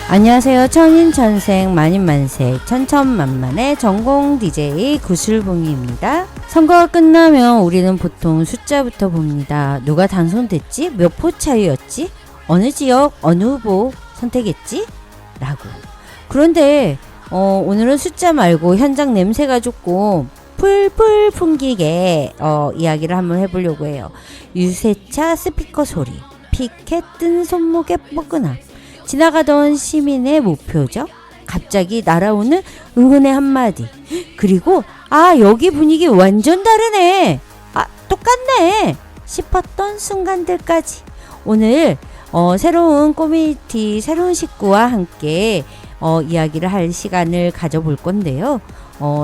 안녕하세요. 천인천생 만인만색 천천만만의 전공 DJ 구슬봉이입니다. 선거가 끝나면 우리는 보통 숫자부터 봅니다. 누가 당선됐지? 몇 표 차이였지? 어느 지역 어느 후보 선택했지? 라고. 그런데 오늘은 숫자 말고 현장 냄새가 조금 풀풀 풍기게 이야기를 한번 해보려고 해요. 유세차 스피커 소리, 피켓 뜬 손목의 뻐근함, 지나가던 시민의 무표정, 갑자기 날아오는 응원의 한마디, 그리고 여기 분위기 완전 다르네, 똑같네 싶었던 순간들까지 오늘 새로운 커뮤니티, 새로운 식구와 함께 이야기를 할 시간을 가져볼 건데요.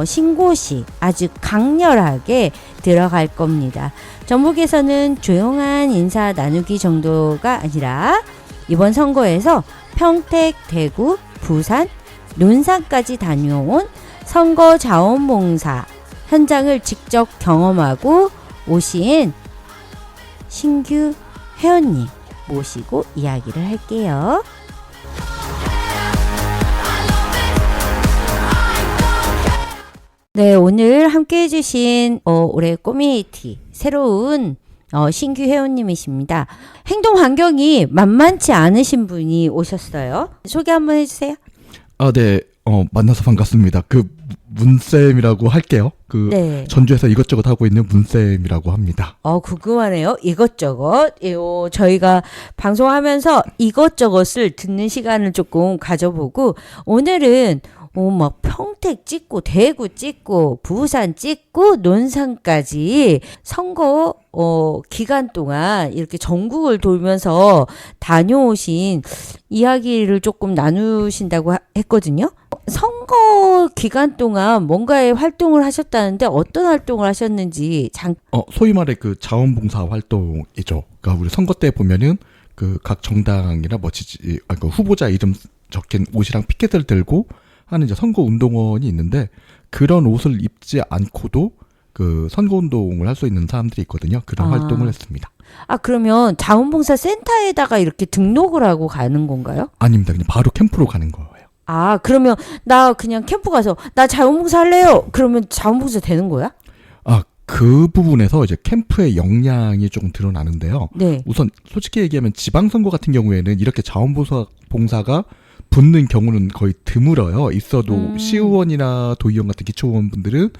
신고시 아주 강렬하게 들어갈 겁니다. 전북에서는 조용한 인사 나누기 정도가 아니라 이번 선거에서 평택, 대구, 부산, 논산까지 다녀온 선거 자원봉사 현장을 직접 경험하고 오신 신규 회원님 모시고 이야기를 할게요. 네, 오늘 함께 해주신 올해 커뮤니티 새로운 신규 회원님이십니다. 행동 환경이 만만치 않으신 분이 오셨어요. 소개 한번 해주세요. 네, 만나서 반갑습니다. 문쌤이라고 할게요. 네. 전주에서 이것저것 하고 있는 문쌤이라고 합니다. 궁금하네요. 이것저것. 저희가 방송하면서 이것저것을 듣는 시간을 조금 가져보고, 오늘은 막 평택 찍고 대구 찍고 부산 찍고 논산까지 선거 기간 동안 이렇게 전국을 돌면서 다녀오신 이야기를 조금 나누신다고 했거든요. 선거 기간 동안 뭔가의 활동을 하셨다는데 어떤 활동을 하셨는지 소위 말해 자원봉사 활동이죠. 그러니까 우리 선거 때 보면은 각 정당이나 후보자 이름 적힌 옷이랑 피켓을 들고 하는 이제 선거운동원이 있는데, 그런 옷을 입지 않고도 선거운동을 할 수 있는 사람들이 있거든요. 그런 활동을 했습니다. 그러면 자원봉사 센터에다가 이렇게 등록을 하고 가는 건가요? 아닙니다. 그냥 바로 캠프로 가는 거예요. 그러면 나 그냥 캠프 가서 나 자원봉사 할래요. 그러면 자원봉사 되는 거야? 그 부분에서 이제 캠프의 역량이 조금 드러나는데요. 네. 우선 솔직히 얘기하면 지방선거 같은 경우에는 이렇게 자원봉사가 붙는 경우는 거의 드물어요. 있어도 시의원이나 도의원 같은 기초의원분들은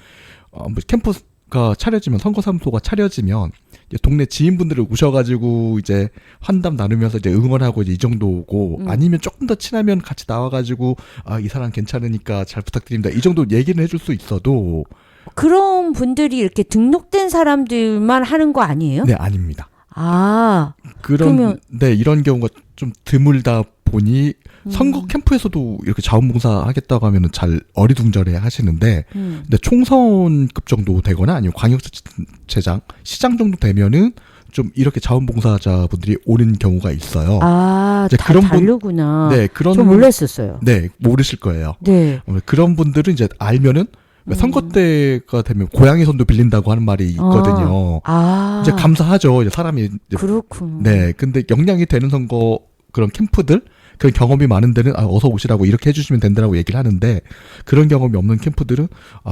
캠프가 차려지면, 선거사무소가 차려지면 이제 동네 지인분들을 오셔가지고 이제 환담 나누면서 이제 응원하고 이 정도고, 아니면 조금 더 친하면 같이 나와가지고 이 사람 괜찮으니까 잘 부탁드립니다, 이 정도 얘기는 해줄 수 있어도. 그런 분들이 이렇게 등록된 사람들만 하는 거 아니에요? 네, 아닙니다. 그러면 이런 경우가 좀 드물다 보니 선거 캠프에서도 이렇게 자원봉사 하겠다고 하면은 잘 어리둥절해 하시는데, 근데 총선급 정도 되거나 아니면 광역시장, 시장 정도 되면은 좀 이렇게 자원봉사자분들이 오는 경우가 있어요. 다 다르구나. 네, 좀 몰랐었어요. 네, 모르실 거예요. 네. 그런 분들은 이제 알면은 선거 때가 되면 고양이 손도 빌린다고 하는 말이 있거든요. 이제 감사하죠. 이제 사람이 그렇군. 네, 근데 역량이 되는 선거 그런 캠프들, 그런 경험이 많은 데는 어서 오시라고 이렇게 해주시면 된다라고 얘기를 하는데, 그런 경험이 없는 캠프들은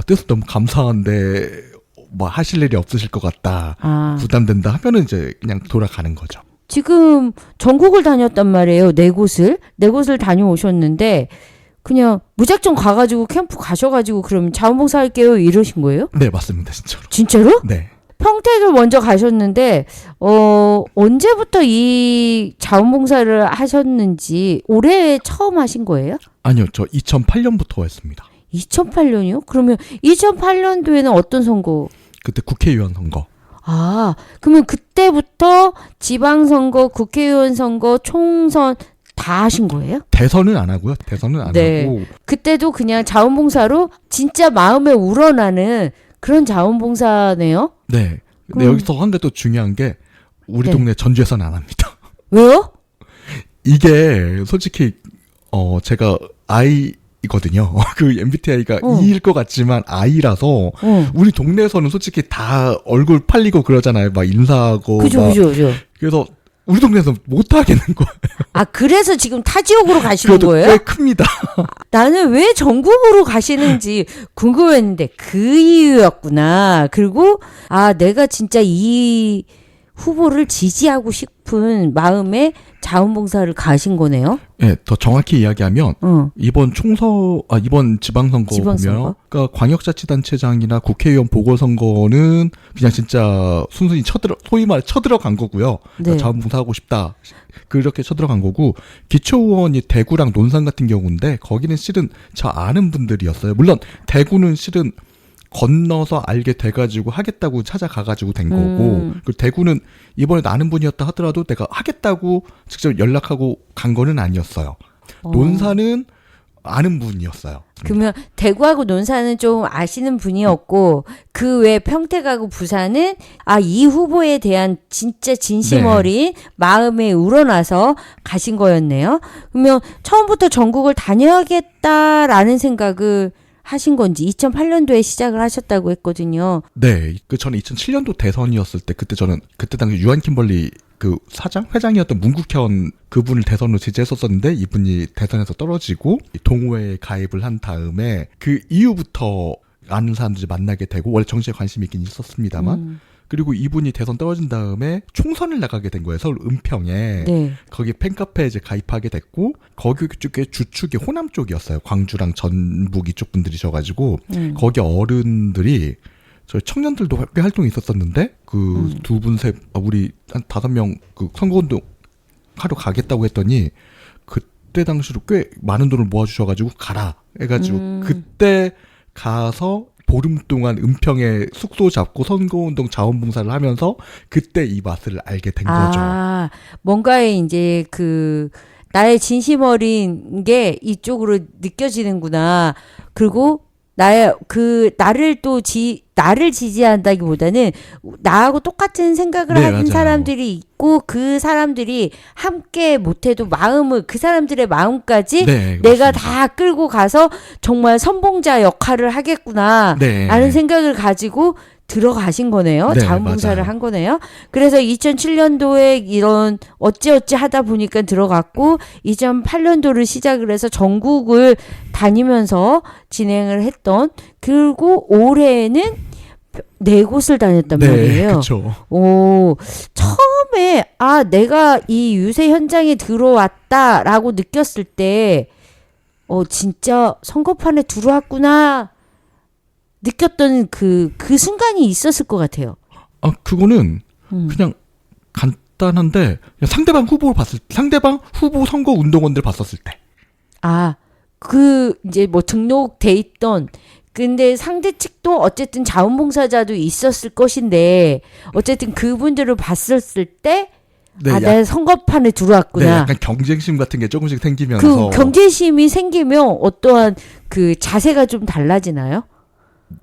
뜻은 너무 감사한데 하실 일이 없으실 것 같다, 부담된다 하면은 이제 그냥 돌아가는 거죠. 지금 전국을 다녔단 말이에요. 네 곳을 다녀오셨는데 그냥 무작정 가가지고 캠프 가셔가지고 그럼 자원봉사 할게요 이러신 거예요? 네, 맞습니다. 진짜로. 진짜로? 네. 평택을 먼저 가셨는데 언제부터 이 자원봉사를 하셨는지, 올해 처음 하신 거예요? 아니요, 저 2008년부터 했습니다. 2008년이요? 그러면 2008년도에는 어떤 선거? 그때 국회의원 선거. 그러면 그때부터 지방선거, 국회의원 선거, 총선 다 하신 거예요? 대선은 안 하고요. 대선은 안 하고. 그때도 그냥 자원봉사로 진짜 마음에 우러나는 그런 자원봉사네요? 네. 근데 여기서 한 개 또 중요한 게, 우리 동네 전주에서는 안 합니다. 왜요? 이게 솔직히 제가 아이거든요. MBTI가 E일 것 같지만 I라서 우리 동네에서는 솔직히 다 얼굴 팔리고 그러잖아요. 막 인사하고. 그죠. 그래서 우리 동네에서 못 하겠는 거예요. 아, 그래서 지금 타 지역으로 가시는 그래도 거예요? 꽤 큽니다. 나는 왜 전국으로 가시는지 궁금했는데 그 이유였구나. 그리고 아, 내가 진짜 이 후보를 지지하고 싶은 마음에 자원봉사를 가신 거네요. 네, 더 정확히 이야기하면 이번 이번 지방선거 보면 그러니까 광역자치단체장이나 국회의원 보궐선거는 그냥 진짜 순순히 소위 말해 쳐들어간 거고요. 네. 그러니까 자원봉사하고 싶다. 그렇게 쳐들어간 거고 기초의원이 대구랑 논산 같은 경우인데 거기는 실은 저 아는 분들이었어요. 물론 대구는 실은 건너서 알게 돼가지고 하겠다고 찾아가가지고 된 거고 그리고 대구는 이번에 아는 분이었다 하더라도 내가 하겠다고 직접 연락하고 간 거는 아니었어요. 논산은 아는 분이었어요. 그러면 대구하고 논산은 좀 아시는 분이었고 그 외 평택하고 부산은 아, 이 후보에 대한 진짜 진심 어린 마음에 우러나서 가신 거였네요. 그러면 처음부터 전국을 다녀야겠다라는 생각을 하신 건지 2008년도에 시작을 하셨다고 했거든요. 네, 저는 2007년도 대선이었을 때 그때 당시 유한 킴벌리 그 회장이었던 문국현 그분을 대선으로 지지했었는데 이분이 대선에서 떨어지고 동호회에 가입을 한 다음에 그 이후부터 아는 사람들이 만나게 되고 원래 정치에 관심이 있긴 있었습니다만 그리고 이분이 대선 떨어진 다음에 총선을 나가게 된 거예요. 서울 은평에. 네. 거기 팬카페에 이제 가입하게 됐고 거기 쪽에 주축이 호남 쪽이었어요. 광주랑 전북 이쪽 분들이셔가지고 거기 어른들이 저희 청년들도 꽤 활동이 있었었는데 그 우리 한 5명 그 선거운동 하러 가겠다고 했더니 그때 당시로 꽤 많은 돈을 모아주셔가지고 가라 해가지고 그때 가서 보름 동안 은평에 숙소 잡고 선거운동 자원봉사를 하면서 그때 이 맛을 알게 된 거죠. 아, 뭔가에 이제 나의 진심 어린 게 이쪽으로 느껴지는구나. 그리고 나를 지지한다기보다는 나하고 똑같은 생각을 하는 맞아요. 사람들이 있고 그 사람들이 함께 못해도 그 사람들의 마음까지 내가 다 끌고 가서 정말 선봉자 역할을 하겠구나 라는 생각을 가지고 들어가신 거네요. 자원봉사를 맞아요. 한 거네요. 그래서 2007년도에 이런 어찌어찌 하다 보니까 들어갔고 2008년도를 시작을 해서 전국을 다니면서 진행을 했던 그리고 올해는 4곳을 다녔단 말이에요. 그렇죠. 오, 처음에 내가 이 유세 현장에 들어왔다라고 느꼈을 때 진짜 선거판에 들어왔구나 느꼈던 그 순간이 있었을 것 같아요. 그거는 그냥 간단한데 상대방 후보 선거 운동원들 봤었을 때. 이제 뭐 등록돼 있던 근데 상대 측도 어쨌든 자원봉사자도 있었을 것인데 어쨌든 그분들을 봤었을 때 내가 선거판에 들어왔구나. 네, 약간 경쟁심 같은 게 조금씩 생기면서 그 경쟁심이 생기면 어떠한 그 자세가 좀 달라지나요?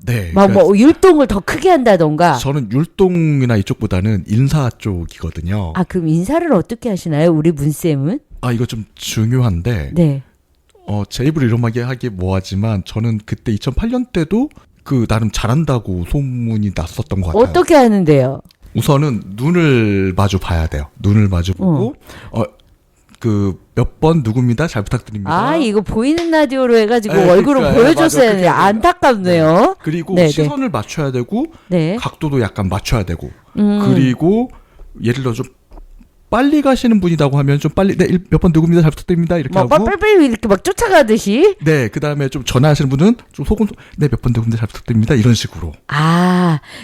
네. 뭐 율동을 더 크게 한다던가. 저는 율동이나 이쪽보다는 인사 쪽이거든요. 그럼 인사를 어떻게 하시나요? 우리 문쌤은? 이거 좀 중요한데. 네. 제 입으로 이런 말 하기 뭐하지만 저는 그때 2008년 때도 나름 잘한다고 소문이 났었던 것 같아요. 어떻게 하는데요? 우선은 눈을 마주 봐야 돼요. 눈을 마주 보고 몇 번 누굽니다. 잘 부탁드립니다. 이거 보이는 라디오로 해가지고 얼굴을 보여줬어야 되는데 안타깝네요. 그리고 시선을 맞춰야 되고 각도도 약간 맞춰야 되고 그리고 예를 들어 좀 빨리 가시는 분이라고 하면 좀 빨리 몇 번 누굽니다. 잘 부탁드립니다. 이렇게 하고 빨리 이렇게 막 쫓아가듯이. 네, 그다음에 좀 전화하시는 분은 좀 속은 몇 번 누굽니다. 잘 부탁드립니다. 이런 식으로.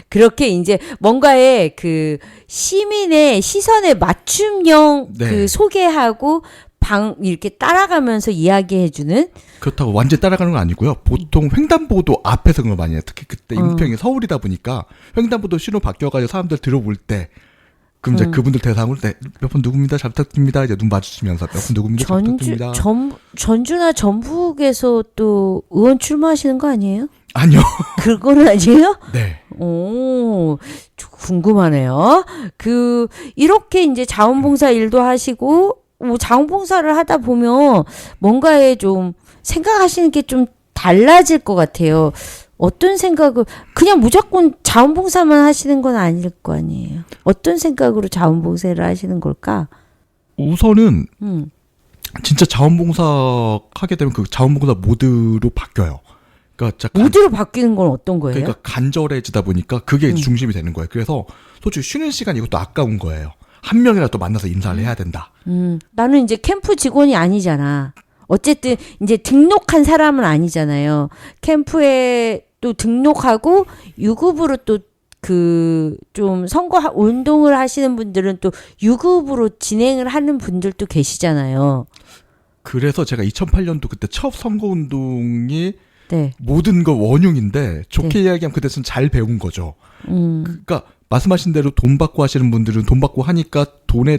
그렇게 이제 뭔가의 그 시민의 시선에 맞춤형 그 소개하고 이렇게 따라가면서 이야기해주는. 그렇다고 완전 따라가는 건 아니고요. 보통 횡단보도 앞에서 그런 걸 많이 해요. 특히 그때 인평이 서울이다 보니까 횡단보도 신호 바뀌어가지고 사람들 들어올 때 그럼 이제 그분들 대상으로 몇 번 누굽니다. 잘 부탁드립니다. 이제 눈 마주치면서 몇 번 누굽니다. 잘 부탁드립니다. 전주나 전북에서 또 의원 출마하시는 거 아니에요? 아니요. 그거는 아니에요? 네. 오, 궁금하네요. 이렇게 이제 자원봉사 일도 하시고 자원봉사를 하다 보면 뭔가에 좀 생각하시는 게 좀 달라질 것 같아요. 어떤 생각을 그냥 무조건 자원봉사만 하시는 건 아닐 거 아니에요. 어떤 생각으로 자원봉사를 하시는 걸까? 우선은 진짜 자원봉사 하게 되면 그 자원봉사 모드로 바뀌어요. 그러니까 진짜 모드로 바뀌는 건 어떤 거예요? 그러니까 간절해지다 보니까 그게 중심이 되는 거예요. 그래서 솔직히 쉬는 시간 이것도 아까운 거예요. 한 명이라도 만나서 인사를 해야 된다. 나는 이제 캠프 직원이 아니잖아. 어쨌든 이제 등록한 사람은 아니잖아요. 캠프에 또 등록하고 유급으로 또 그 좀 선거 운동을 하시는 분들은 또 유급으로 진행을 하는 분들도 계시잖아요. 그래서 제가 2008년도 그때 첫 선거운동이 네. 모든 거 원흉인데 좋게 이야기하면 그때는 잘 배운 거죠. 그러니까 말씀하신 대로 돈 받고 하시는 분들은 돈 받고 하니까 돈에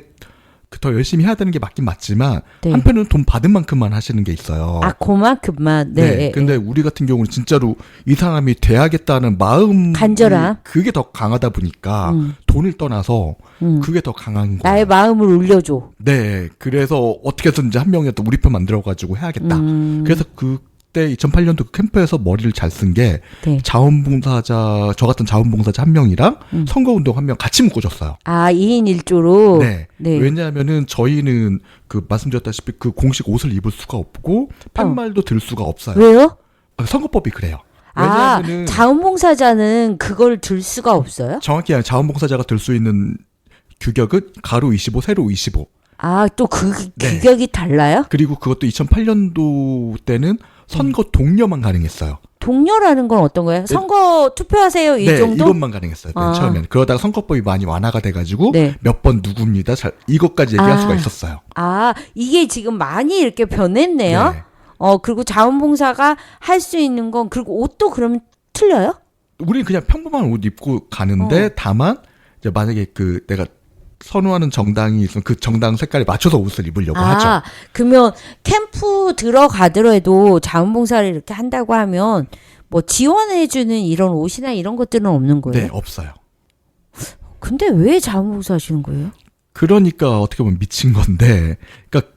더 열심히 해야 되는 게 맞긴 맞지만 네. 한편으로는 돈 받은 만큼만 하시는 게 있어요. 아, 그만큼만. 네. 근데 우리 같은 경우는 진짜로 이 사람이 돼야겠다는 마음 간절함. 그게 더 강하다 보니까 돈을 떠나서 그게 더 강한 거예요. 나의 마음을 울려줘. 네. 그래서 어떻게든 이제 한 명이라도 우리 편 만들어가지고 해야겠다. 그래서 그때 2008년도 캠프에서 머리를 잘 쓴 게 네. 자원봉사자, 저 같은 자원봉사자 한 명이랑 선거운동 한 명 같이 묶어줬어요. 아, 2인 1조로? 네. 왜냐하면은 저희는 그 말씀드렸다시피 그 공식 옷을 입을 수가 없고 팻말도 들 수가 없어요. 왜요? 선거법이 그래요. 아, 왜냐하면은 자원봉사자는 그걸 들 수가 없어요? 정확히 자원봉사자가 들 수 있는 규격은 가로 25, 세로 25. 아, 또 그 네. 규격이 달라요? 그리고 그것도 2008년도 때는 선거 동료만 가능했어요. 동료라는 건 어떤 거예요? 선거 투표하세요 이 네, 정도? 이것만 가능했어요. 맨 처음에는. 그러다가 선거법이 많이 완화가 돼가지고 네. 몇 번 누굽니다. 이것까지 얘기할 아. 수가 있었어요. 아, 이게 지금 많이 이렇게 변했네요. 네. 그리고 자원봉사가 할 수 있는 건 그리고 옷도 그러면 틀려요? 우리는 그냥 평범한 옷 입고 가는데 다만 이제 만약에 그 내가 선호하는 정당이 있으면 그 정당 색깔에 맞춰서 옷을 입으려고 하죠. 그러면 캠프 들어가더라도 자원봉사를 이렇게 한다고 하면 뭐 지원해주는 이런 옷이나 이런 것들은 없는 거예요? 네, 없어요. 근데 왜 자원봉사 하시는 거예요? 그러니까 어떻게 보면 미친 건데, 그러니까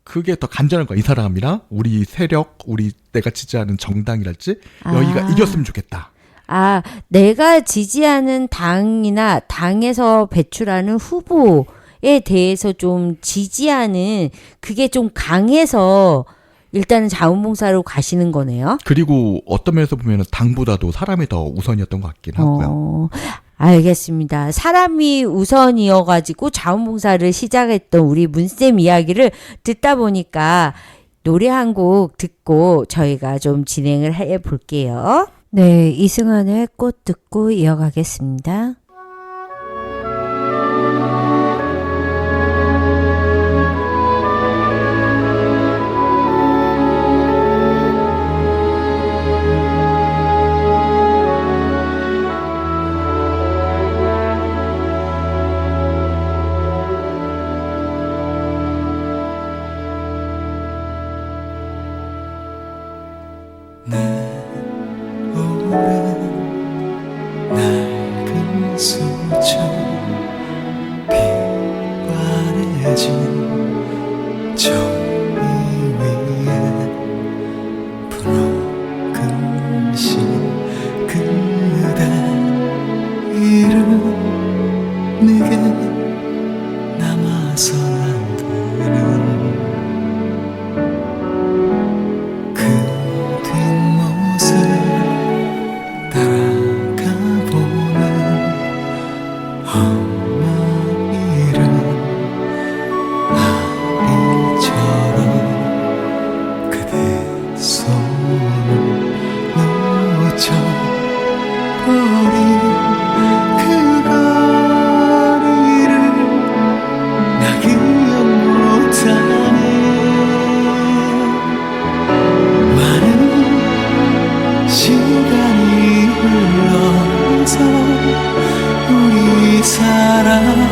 그게 더 간절한 거야. 이 사람이랑 우리 세력, 우리 내가 지지하는 정당이랄지 여기가 이겼으면 좋겠다. 아, 내가 지지하는 당이나 당에서 배출하는 후보에 대해서 좀 지지하는 그게 좀 강해서 일단은 자원봉사로 가시는 거네요. 그리고 어떤 면에서 보면 당보다도 사람이 더 우선이었던 것 같긴 하고요. 알겠습니다. 사람이 우선이어가지고 자원봉사를 시작했던 우리 문쌤 이야기를 듣다 보니까 노래 한 곡 듣고 저희가 좀 진행을 해 볼게요. 네, 이승환의 꽃 듣고 이어가겠습니다. 낡은 수천 빛바래진 정리 위에 푸른 신 그대 이름 내게 남아서 남기는 그 뒷모습 따라가보는 엄마 이름 아이처럼 그대 손을 놓쳐버린 그 거리를 나 기억 못하네 많은 시간이 흘러서 우리 살아가는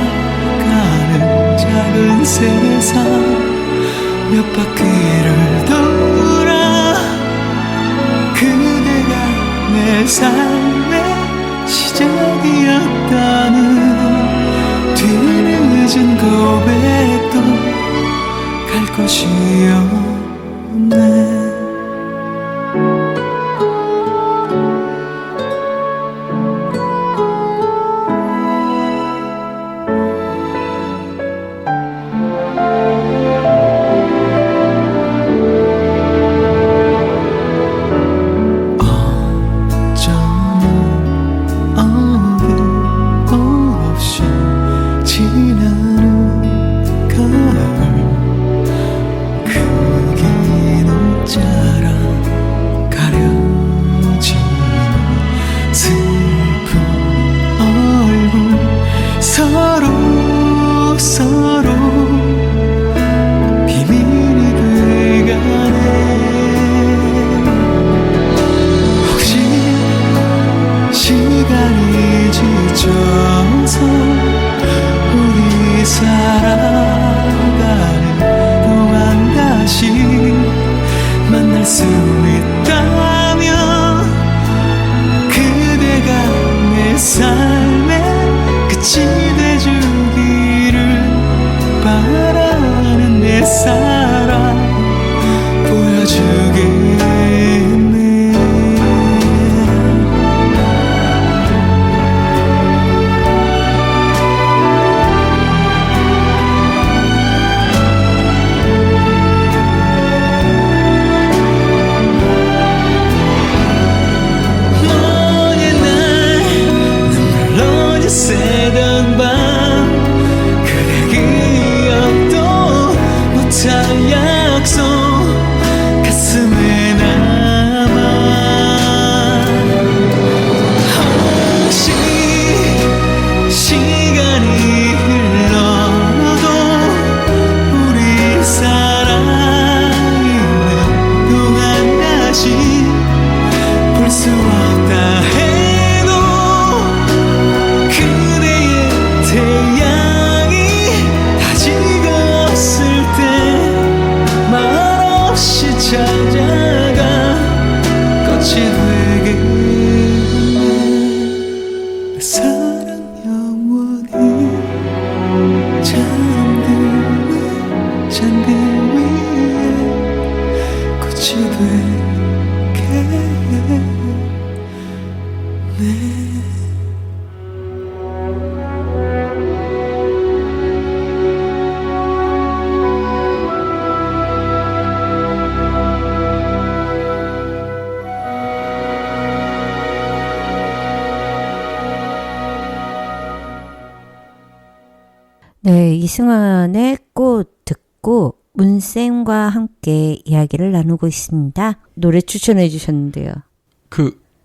작은 세상 몇 바퀴를 돌아 그대가 내 삶의 시작이었다는 뒤늦은 고백도 갈 곳이 없네 내 사랑 보여주겠네. 새던 밤 그대 기억도 못할 약속 가슴에 남아. 혹시 시간이 흘러도 우리 살아있는 동안 다시 볼 수 없다 해도 그대의 태양이 다 지갔을 때 말없이 찾아가 꽃이 되겠네. 내 사랑 영원히 잠드는 잔디 위에 꽃이 되겠네. 네, 이승환의 꽃 듣고 문쌤과 함께 이야기를 나누고 있습니다. 노래 추천해 주셨는데요.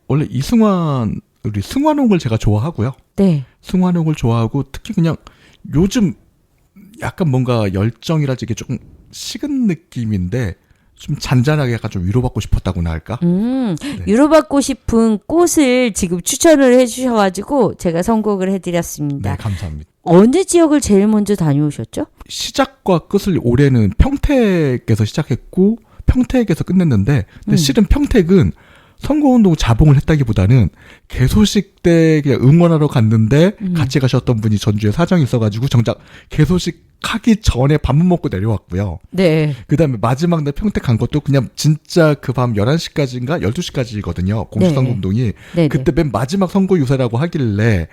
원래 이승환 우리 승환홍을 제가 좋아하고요. 네. 승환홍을 좋아하고 특히 그냥 요즘 약간 뭔가 열정이라지 이게 조금 식은 느낌인데 좀 잔잔하게 약간 좀 위로받고 싶었다고나 할까? 네. 위로받고 싶은 꽃을 지금 추천을 해주셔가지고 제가 선곡을 해드렸습니다. 네, 감사합니다. 어느 지역을 제일 먼저 다녀오셨죠? 시작과 끝을 올해는 평택에서 시작했고 평택에서 끝냈는데 근데 실은 평택은 선거운동 자봉을 했다기보다는 개소식 때 그냥 응원하러 갔는데 같이 가셨던 분이 전주에 사정이 있어가지고 정작 개소식 하기 전에 밥만 먹고 내려왔고요. 네. 그 다음에 마지막 날 평택 간 것도 그냥 진짜 그 밤 11시까지인가 12시까지거든요. 공수선거운동이. 네. 그때 맨 마지막 선거 유세라고 하길래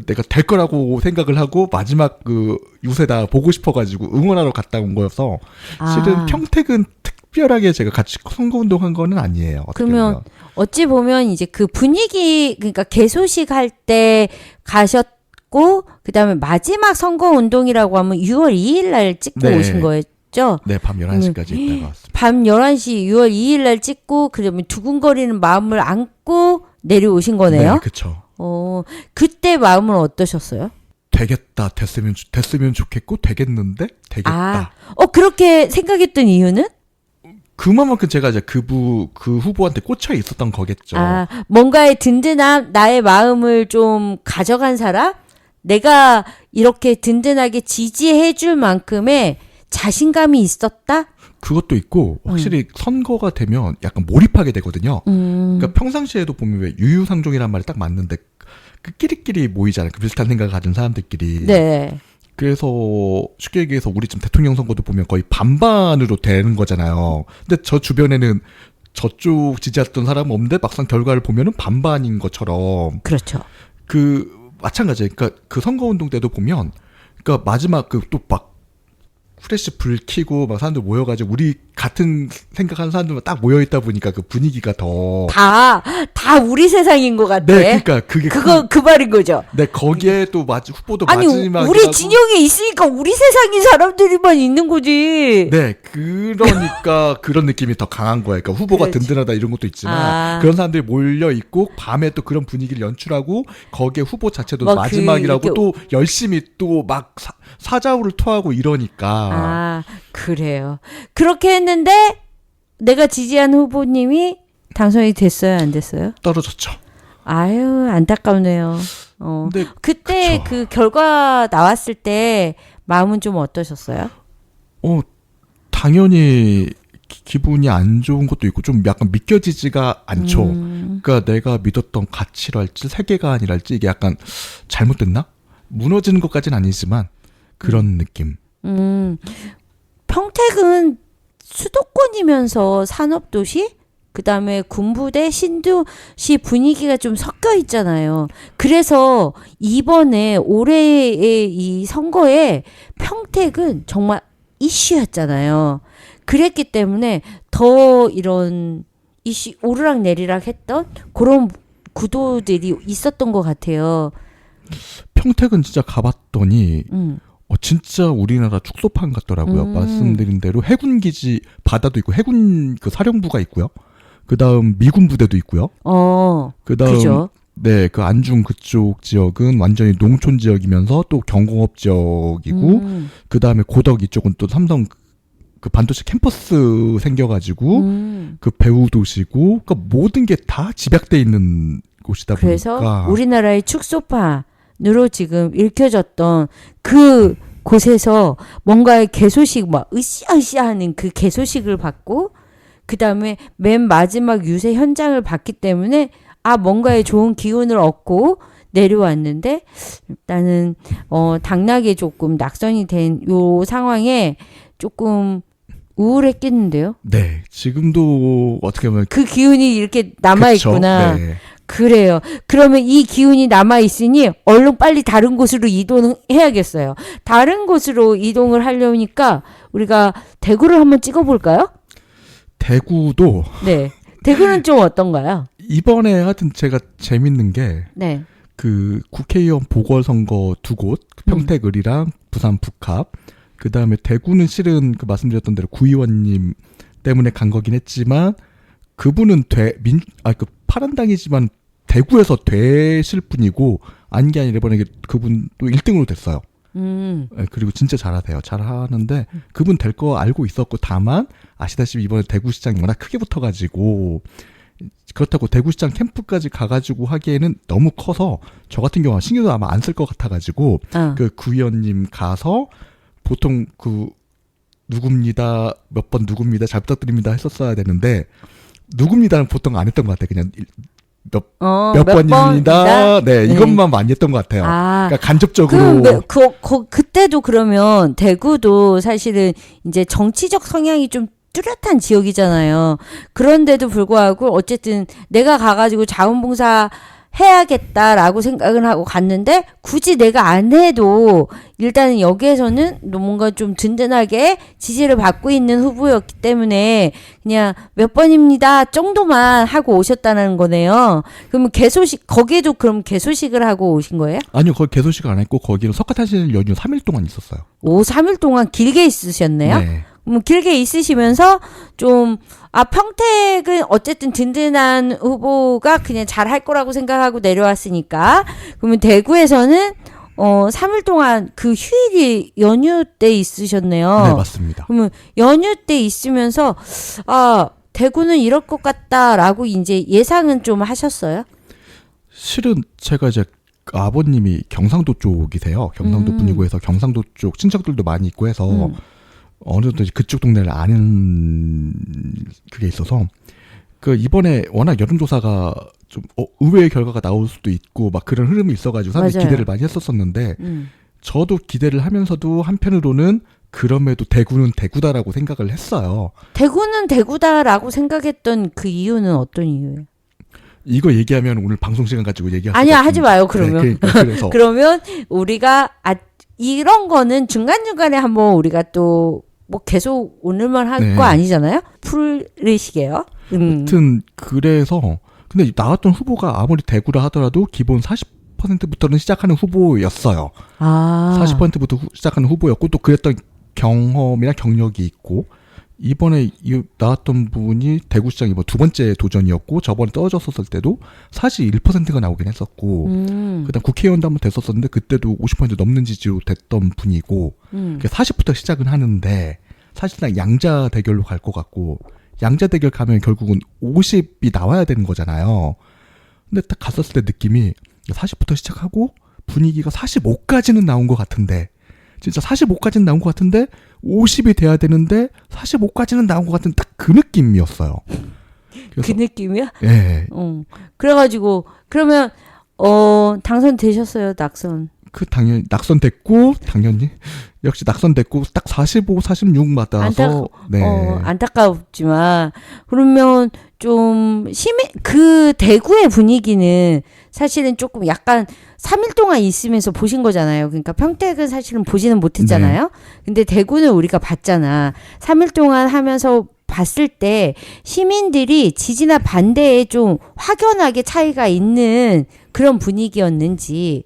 내가 될 거라고 생각을 하고 마지막 그 유세다 보고 싶어가지고 응원하러 갔다 온 거여서 실은 평택은 특별하게 제가 같이 선거운동 한 거는 아니에요. 그러면 어찌 보면 이제 그 분위기 그러니까 개소식 할 때 가셨고 그다음에 마지막 선거운동이라고 하면 6월 2일 날 찍고 네. 오신 거였죠? 네, 밤 11시까지 있다가 왔습니다. 밤 11시 6월 2일 날 찍고 그러면 두근거리는 마음을 안고 내려오신 거네요? 네, 그렇죠. 그때 마음은 어떠셨어요? 되겠다, 됐으면 좋겠고 되겠는데 되겠다. 그렇게 생각했던 이유는? 그만큼 제가 이제 그 후보한테 꽂혀 있었던 거겠죠. 뭔가의 든든함, 나의 마음을 좀 가져간 사람? 내가 이렇게 든든하게 지지해줄 만큼의 자신감이 있었다? 그것도 있고 확실히 선거가 되면 약간 몰입하게 되거든요. 그러니까 평상시에도 보면 왜 유유상종이란 말이 딱 맞는데 그 끼리끼리 모이잖아요. 그 비슷한 생각을 가진 사람들끼리. 네. 그래서 쉽게 얘기해서 우리 지금 대통령 선거도 보면 거의 반반으로 되는 거잖아요. 근데 저 주변에는 저쪽 지지했던 사람은 없는데 막상 결과를 보면은 반반인 것처럼. 그렇죠. 마찬가지예요. 그러니까 그 선거운동 때도 보면, 그러니까 마지막 또 막 후레쉬 불 켜고 막 사람들 모여가지고 우리 같은 생각하는 사람들만 딱 모여있다 보니까 그 분위기가 더. 다 우리 세상인 것 같아. 네, 그러니까 그 말인 거죠. 네, 거기에 또 후보도 아니, 마지막이라고. 우리 진영에 있으니까 우리 세상인 사람들이만 있는 거지. 네, 그러니까 그런 느낌이 더 강한 거예요. 그러니까 후보가 그렇지. 든든하다 이런 것도 있지만 그런 사람들이 몰려 있고 밤에 또 그런 분위기를 연출하고 거기에 후보 자체도 마지막이라고 또 열심히 또 막 사자우를 토하고 이러니까. 그래요. 그렇게 했는데 내가 지지한 후보님이 당선이 됐어요, 안 됐어요? 떨어졌죠. 아유, 안타깝네요. 근데 그때 그쵸. 그 결과 나왔을 때 마음은 좀 어떠셨어요? 당연히 기분이 안 좋은 것도 있고 좀 약간 믿겨지지가 않죠. 그러니까 내가 믿었던 가치랄지 세계관이랄지 이게 약간 잘못됐나? 무너지는 것까지는 아니지만 그런 느낌. 평택은 수도권이면서 산업도시, 그 다음에 군부대, 신도시 분위기가 좀 섞여 있잖아요. 그래서 이번에 올해의 이 선거에 평택은 정말 이슈였잖아요. 그랬기 때문에 더 이런 이슈 오르락내리락 했던 그런 구도들이 있었던 것 같아요. 평택은 진짜 가봤더니 진짜 우리나라 축소판 같더라고요. 말씀드린 대로 해군 기지 바다도 있고 해군 그 사령부가 있고요. 그다음 미군 부대도 있고요. 그다음 그죠. 네, 그 안중 그쪽 지역은 완전히 농촌 지역이면서 또 경공업 지역이고 그다음에 고덕 이쪽은 또 삼성 그 반도체 캠퍼스 생겨가지고 그 배후 도시고 그러니까 모든 게 다 집약돼 있는 곳이다 그래서 보니까 우리나라의 축소판으로 지금 읽혀졌던 그 곳에서 뭔가의 개소식 막 으쌰으쌰하는 그 개소식을 받고 그 다음에 맨 마지막 유세 현장을 봤기 때문에 뭔가의 좋은 기운을 얻고 내려왔는데 나는 당락에 조금 낙선이 된 요 상황에 조금 우울했겠는데요. 네, 지금도 어떻게 보면 그 기운이 이렇게 남아있구나. 네. 그래요. 그러면 이 기운이 남아있으니 얼른 빨리 다른 곳으로 이동해야겠어요. 다른 곳으로 이동을 하려니까 우리가 대구를 한번 찍어볼까요? 대구도 네. 대구는 좀 어떤가요? 이번에 하여튼 제가 재밌는 게 네. 그 국회의원 보궐선거 두 곳, 평택을이랑 부산 북합, 그 다음에 대구는 실은 그 말씀드렸던 대로 구의원님 때문에 간 거긴 했지만 그분은 그 파란당이지만 대구에서 되실 분이고 아닌 게 아니라 이번에 그분 또 1등으로 됐어요. 네, 그리고 진짜 잘하세요. 잘하는데 그분 될 거 알고 있었고 다만 아시다시피 이번에 대구시장이 워낙 크게 붙어가지고 그렇다고 대구시장 캠프까지 가가지고 하기에는 너무 커서 저 같은 경우는 신경도 아마 안 쓸 것 같아가지고 그 구의원님 가서 보통 그 누굽니다 몇 번 누굽니다 잘 부탁드립니다 했었어야 되는데 누굽니다는 보통 안 했던 것 같아요. 그냥 몇 번입니다. 네, 이것만 많이 했던 것 같아요. 그러니까 간접적으로. 그때도 그러면 대구도 사실은 이제 정치적 성향이 좀 뚜렷한 지역이잖아요. 그런데도 불구하고 어쨌든 내가 가가지고 자원봉사 해야겠다라고 생각을 하고 갔는데 굳이 내가 안 해도 일단은 여기에서는 뭔가 좀 든든하게 지지를 받고 있는 후보였기 때문에 그냥 몇 번입니다 정도만 하고 오셨다는 거네요. 그러면 거기에도 그럼 개소식을 하고 오신 거예요? 아니요, 거기 개소식 안 했고 거기는 석가탄신 연휴 3일 동안 있었어요. 3일 동안 길게 있으셨네요? 네. 길게 있으시면서 좀 평택은 어쨌든 든든한 후보가 그냥 잘할 거라고 생각하고 내려왔으니까 그러면 대구에서는 3일 동안 그 휴일이 연휴 때 있으셨네요. 네, 맞습니다. 그러면 연휴 때 있으면서 대구는 이럴 것 같다라고 이제 예상은 좀 하셨어요? 실은 제가 이제 아버님이 경상도 쪽이세요. 경상도 분이고 해서 경상도 쪽 친척들도 많이 있고 해서 어느 정도 그쪽 동네를 아는 그게 있어서 그 이번에 워낙 여론조사가 좀 의외의 결과가 나올 수도 있고 막 그런 흐름이 있어가지고 사람들이 맞아요. 기대를 많이 했었었는데 저도 기대를 하면서도 한편으로는 그럼에도 대구는 대구다라고 생각을 했어요. 대구는 대구다라고 생각했던 그 이유는 어떤 이유예요? 이거 얘기하면 오늘 방송 시간 가지고 얘기할 아니야, 하지 마요. 그러면. 네, 그래서 그러면 우리가 이런 거는 중간중간에 한번 우리가 또 뭐 계속 오늘만 할 거 아니잖아요? 풀으시게요. 하여튼 그래서 근데 나왔던 후보가 아무리 대구라 하더라도 기본 40%부터는 시작하는 후보였어요. 40%부터 시작하는 후보였고 또 그랬던 경험이나 경력이 있고 이번에 나왔던 분이 대구시장 이번 두 번째 도전이었고 저번에 떨어졌었을 때도 사실 1%가 나오긴 했었고 그다음 국회의원도 한번 됐었었는데 그때도 50% 넘는 지지로 됐던 분이고 40부터 시작은 하는데 사실상 양자 대결로 갈 것 같고 양자 대결 가면 결국은 50이 나와야 되는 거잖아요. 근데 딱 갔었을 때 느낌이 40부터 시작하고 분위기가 45까지는 나온 것 같은데 진짜 45까지는 나온 것 같은데 50이 돼야 되는데 45까지는 나온 것 같은 딱 그 느낌이었어요. 그 느낌이야? 예. 그래가지고 그러면 당선되셨어요, 낙선? 당연히 낙선됐고 당연히 역시 낙선됐고 딱 45, 46 맞아서 네. 안타깝지만 그러면 좀 그 대구의 분위기는 사실은 조금 약간 3일 동안 있으면서 보신 거잖아요. 그러니까 평택은 사실은 보지는 못했잖아요. 근데 대구는 우리가 봤잖아. 3일 동안 하면서 봤을 때 시민들이 지지나 반대에 좀 확연하게 차이가 있는 그런 분위기였는지.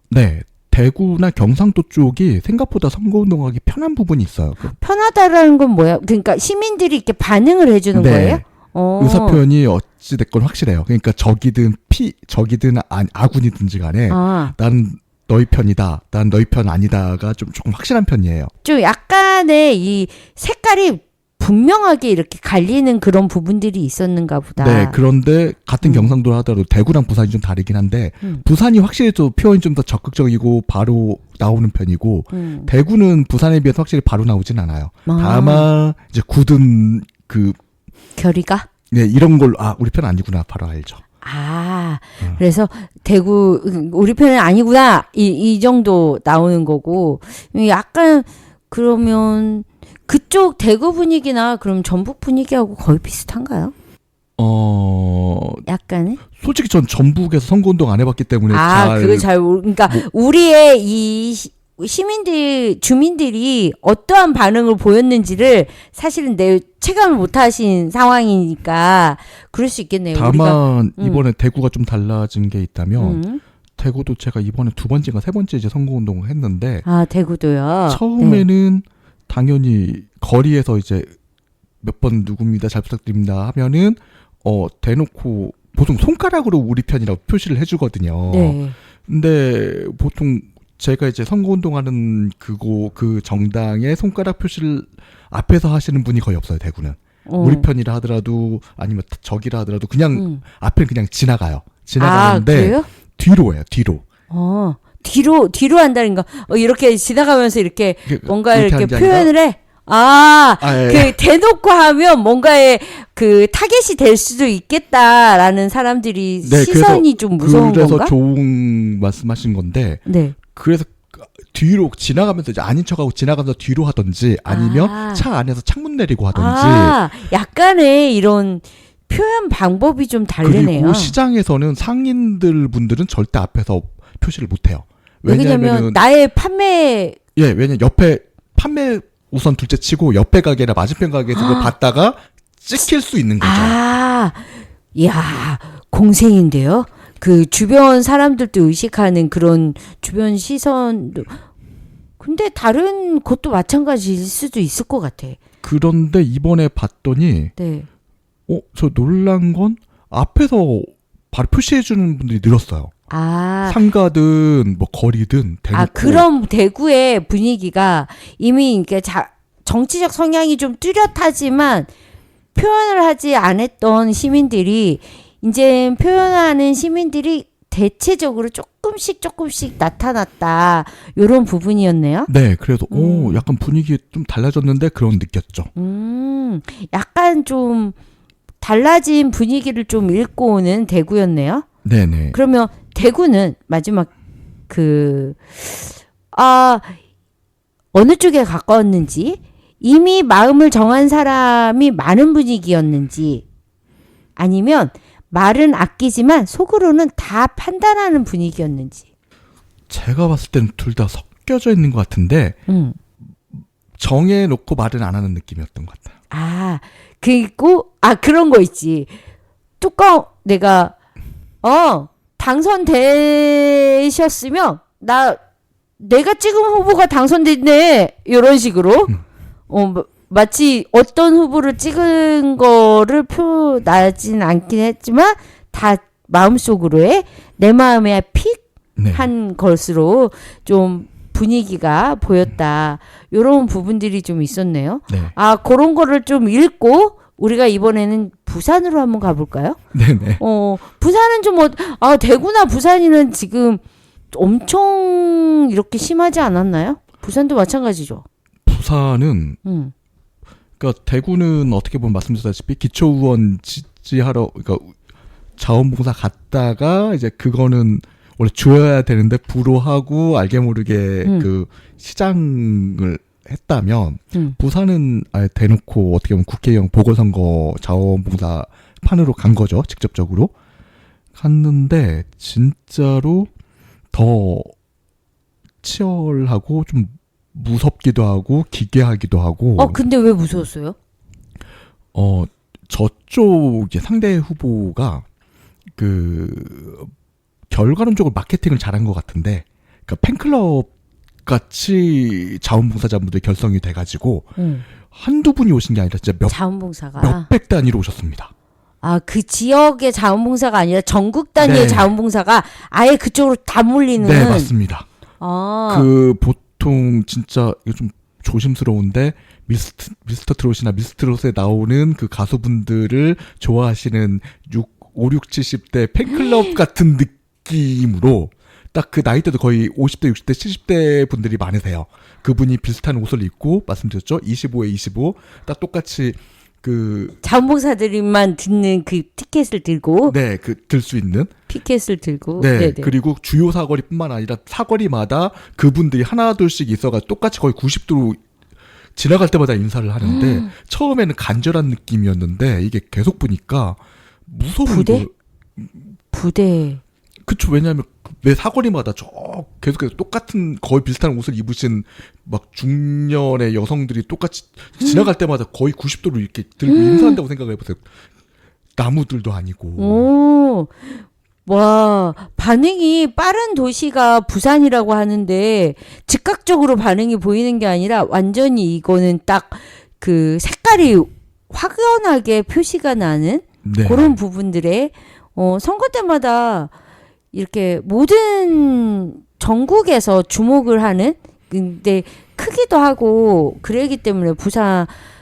네. 대구나 경상도 쪽이 생각보다 선거운동하기 편한 부분이 있어요. 편하다라는 건 뭐야? 그러니까 시민들이 이렇게 반응을 해주는 네. 거예요? 의사표현이 어찌됐건 확실해요. 그러니까 적이든 아군이든지 간에 난 너희 편이다, 난 너희 편 아니다가 조금 확실한 편이에요. 좀 약간의 이 색깔이 분명하게 이렇게 갈리는 그런 부분들이 있었는가 보다. 네, 그런데 같은 경상도를 하더라도 대구랑 부산이 좀 다르긴 한데 부산이 확실히 좀 표현이 좀 더 적극적이고 바로 나오는 편이고 대구는 부산에 비해서 확실히 바로 나오진 않아요. 다만 이제 굳은 그 결의가? 네, 이런 걸 우리 편 아니구나 바로 알죠. 그래서 대구 우리 편은 아니구나 이 정도 나오는 거고 약간 그러면 그쪽 대구 분위기나 그럼 전북 분위기하고 거의 비슷한가요? 약간은? 솔직히 전 전북에서 선거운동 안 해봤기 때문에 그걸 잘 그러니까 우리의 이 주민들이 어떠한 반응을 보였는지를 사실은 체감을 못하신 상황이니까 그럴 수 있겠네요. 다만 이번에 대구가 좀 달라진 게 있다면 대구도 제가 이번에 2번째인가 3번째 이제 선거운동을 했는데 대구도요. 처음에는 당연히 거리에서 이제 몇 번 누굽니다 잘 부탁드립니다 하면은 대놓고 보통 손가락으로 우리 편이라고 표시를 해주거든요. 네. 근데 보통 제가 이제 선거운동하는 그 정당의 손가락 표시를 앞에서 하시는 분이 거의 없어요. 대구는 우리 편이라 하더라도 아니면 적이라 하더라도 그냥 앞을 그냥 지나가요. 지나가는데 그래요? 뒤로예요. 뒤로. 뒤로 한다는 거. 이렇게 지나가면서 이렇게 뭔가 이렇게 표현을 해. 예. 대놓고 하면 뭔가의 그 타겟이 될 수도 있겠다라는 사람들이 시선이 좀 무서운 그래서 건가? 좋은 말씀하신 건데. 네. 그래서 뒤로 지나가면서 이제 아닌 척하고 지나가면서 뒤로 하든지 아니면 차 안에서 창문 내리고 하든지. 약간의 이런 표현 방법이 좀 다르네요. 그리고 시장에서는 상인들 분들은 절대 앞에서 표시를 못 해요. 왜냐면 나의 판매 왜냐면 옆에 판매 우선 둘째 치고 옆에 가게나 맞은편 가게에서 그걸 봤다가 찍힐 수 있는 거죠. 이야, 공생인데요. 그 주변 사람들도 의식하는 그런 주변 시선도. 근데 다른 곳도 마찬가지일 수도 있을 것 같아. 그런데 이번에 봤더니 네. 저 놀란 건 앞에서 바로 표시해주는 분들이 늘었어요. 상가든 뭐 거리든 대놓고. 그럼 대구의 분위기가 이미 이렇게 정치적 성향이 좀 뚜렷하지만 표현을 하지 않았던 시민들이 이제 표현하는 시민들이 대체적으로 조금씩 나타났다. 이런 부분이었네요. 네, 그래서 약간 분위기 좀 달라졌는데 그런 느꼈죠. 약간 좀 달라진 분위기를 좀 읽고 오는 대구였네요. 네네. 그러면 대구는 마지막 어느 쪽에 가까웠는지 이미 마음을 정한 사람이 많은 분위기였는지 아니면 말은 아끼지만 속으로는 다 판단하는 분위기였는지. 제가 봤을 때는 둘 다 섞여져 있는 것 같은데 정해놓고 말은 안 하는 느낌이었던 것 같아요. 그리고 그런 거 있지. 뚜껑 내가 당선되셨으면 내가 찍은 후보가 당선됐네 이런 식으로 마치 어떤 후보를 찍은 거를 표나진 않긴 했지만 다 마음속으로의 내 마음에 픽한 것으로 좀 분위기가 보였다. 이런 부분들이 좀 있었네요. 네. 그런 거를 좀 읽고 우리가 이번에는 부산으로 한번 가볼까요? 네네. 부산은 좀 대구나 부산이는 지금 엄청 이렇게 심하지 않았나요? 부산도 마찬가지죠. 부산은 그러니까 대구는 어떻게 보면 말씀드렸다시피 기초의원 지지하러 그러니까 자원봉사 갔다가 이제 그거는 원래 주어야 되는데 불허하고 알게 모르게 그 시장을 했다면 부산은 아예 대놓고 어떻게 보면 국회의원 보궐선거 자원봉사 판으로 간 거죠. 직접적으로 갔는데 진짜로 더 치열하고 좀 무섭기도 하고 기괴하기도 하고. 근데 왜 무서웠어요? 저쪽 이제 상대 후보가 그 결과론적으로 마케팅을 잘한 것 같은데, 그러니까 팬클럽 같이 자원봉사자분들 결성이 돼가지고 한두 분이 오신 게 아니라 진짜 자원봉사가 몇백 단위로 오셨습니다. 그 지역의 자원봉사가 아니라 전국 단위의 네. 자원봉사가 아예 그쪽으로 다 몰리는. 네, 맞습니다. 그 보통 진짜 이거 좀 조심스러운데 미스터 트롯이나 미스 트롯에 나오는 그 가수분들을 좋아하시는 5, 6, 70대 팬클럽 같은 느낌으로 딱 그 나이대도 거의 50대, 60대, 70대 분들이 많으세요. 그분이 비슷한 옷을 입고 말씀드렸죠. 25에 25 딱 똑같이 그 자원봉사들만 듣는 그 티켓을 들고 네, 그 들 수 있는 피켓을 들고 네, 네네. 그리고 주요 사거리뿐만 아니라 사거리마다 그분들이 하나 둘씩 있어가 똑같이 거의 90도로 지나갈 때마다 인사를 하는데 처음에는 간절한 느낌이었는데 이게 계속 보니까 무서운 부대? 거. 부대. 그쵸. 왜냐하면 매 사거리마다 계속해서 똑같은 거의 비슷한 옷을 입으신 막 중년의 여성들이 똑같이 지나갈 때마다 거의 90도로 이렇게 들고 인사한다고 생각을 해보세요. 나무들도 아니고. 와, 반응이 빠른 도시가 부산이라고 하는데 즉각적으로 반응이 보이는 게 아니라 완전히 이거는 딱 그 색깔이 확연하게 표시가 나는 네. 그런 부분들에 선거 때마다 이렇게 모든 전국에서 주목을 하는, 근데 크기도 하고 그러기 때문에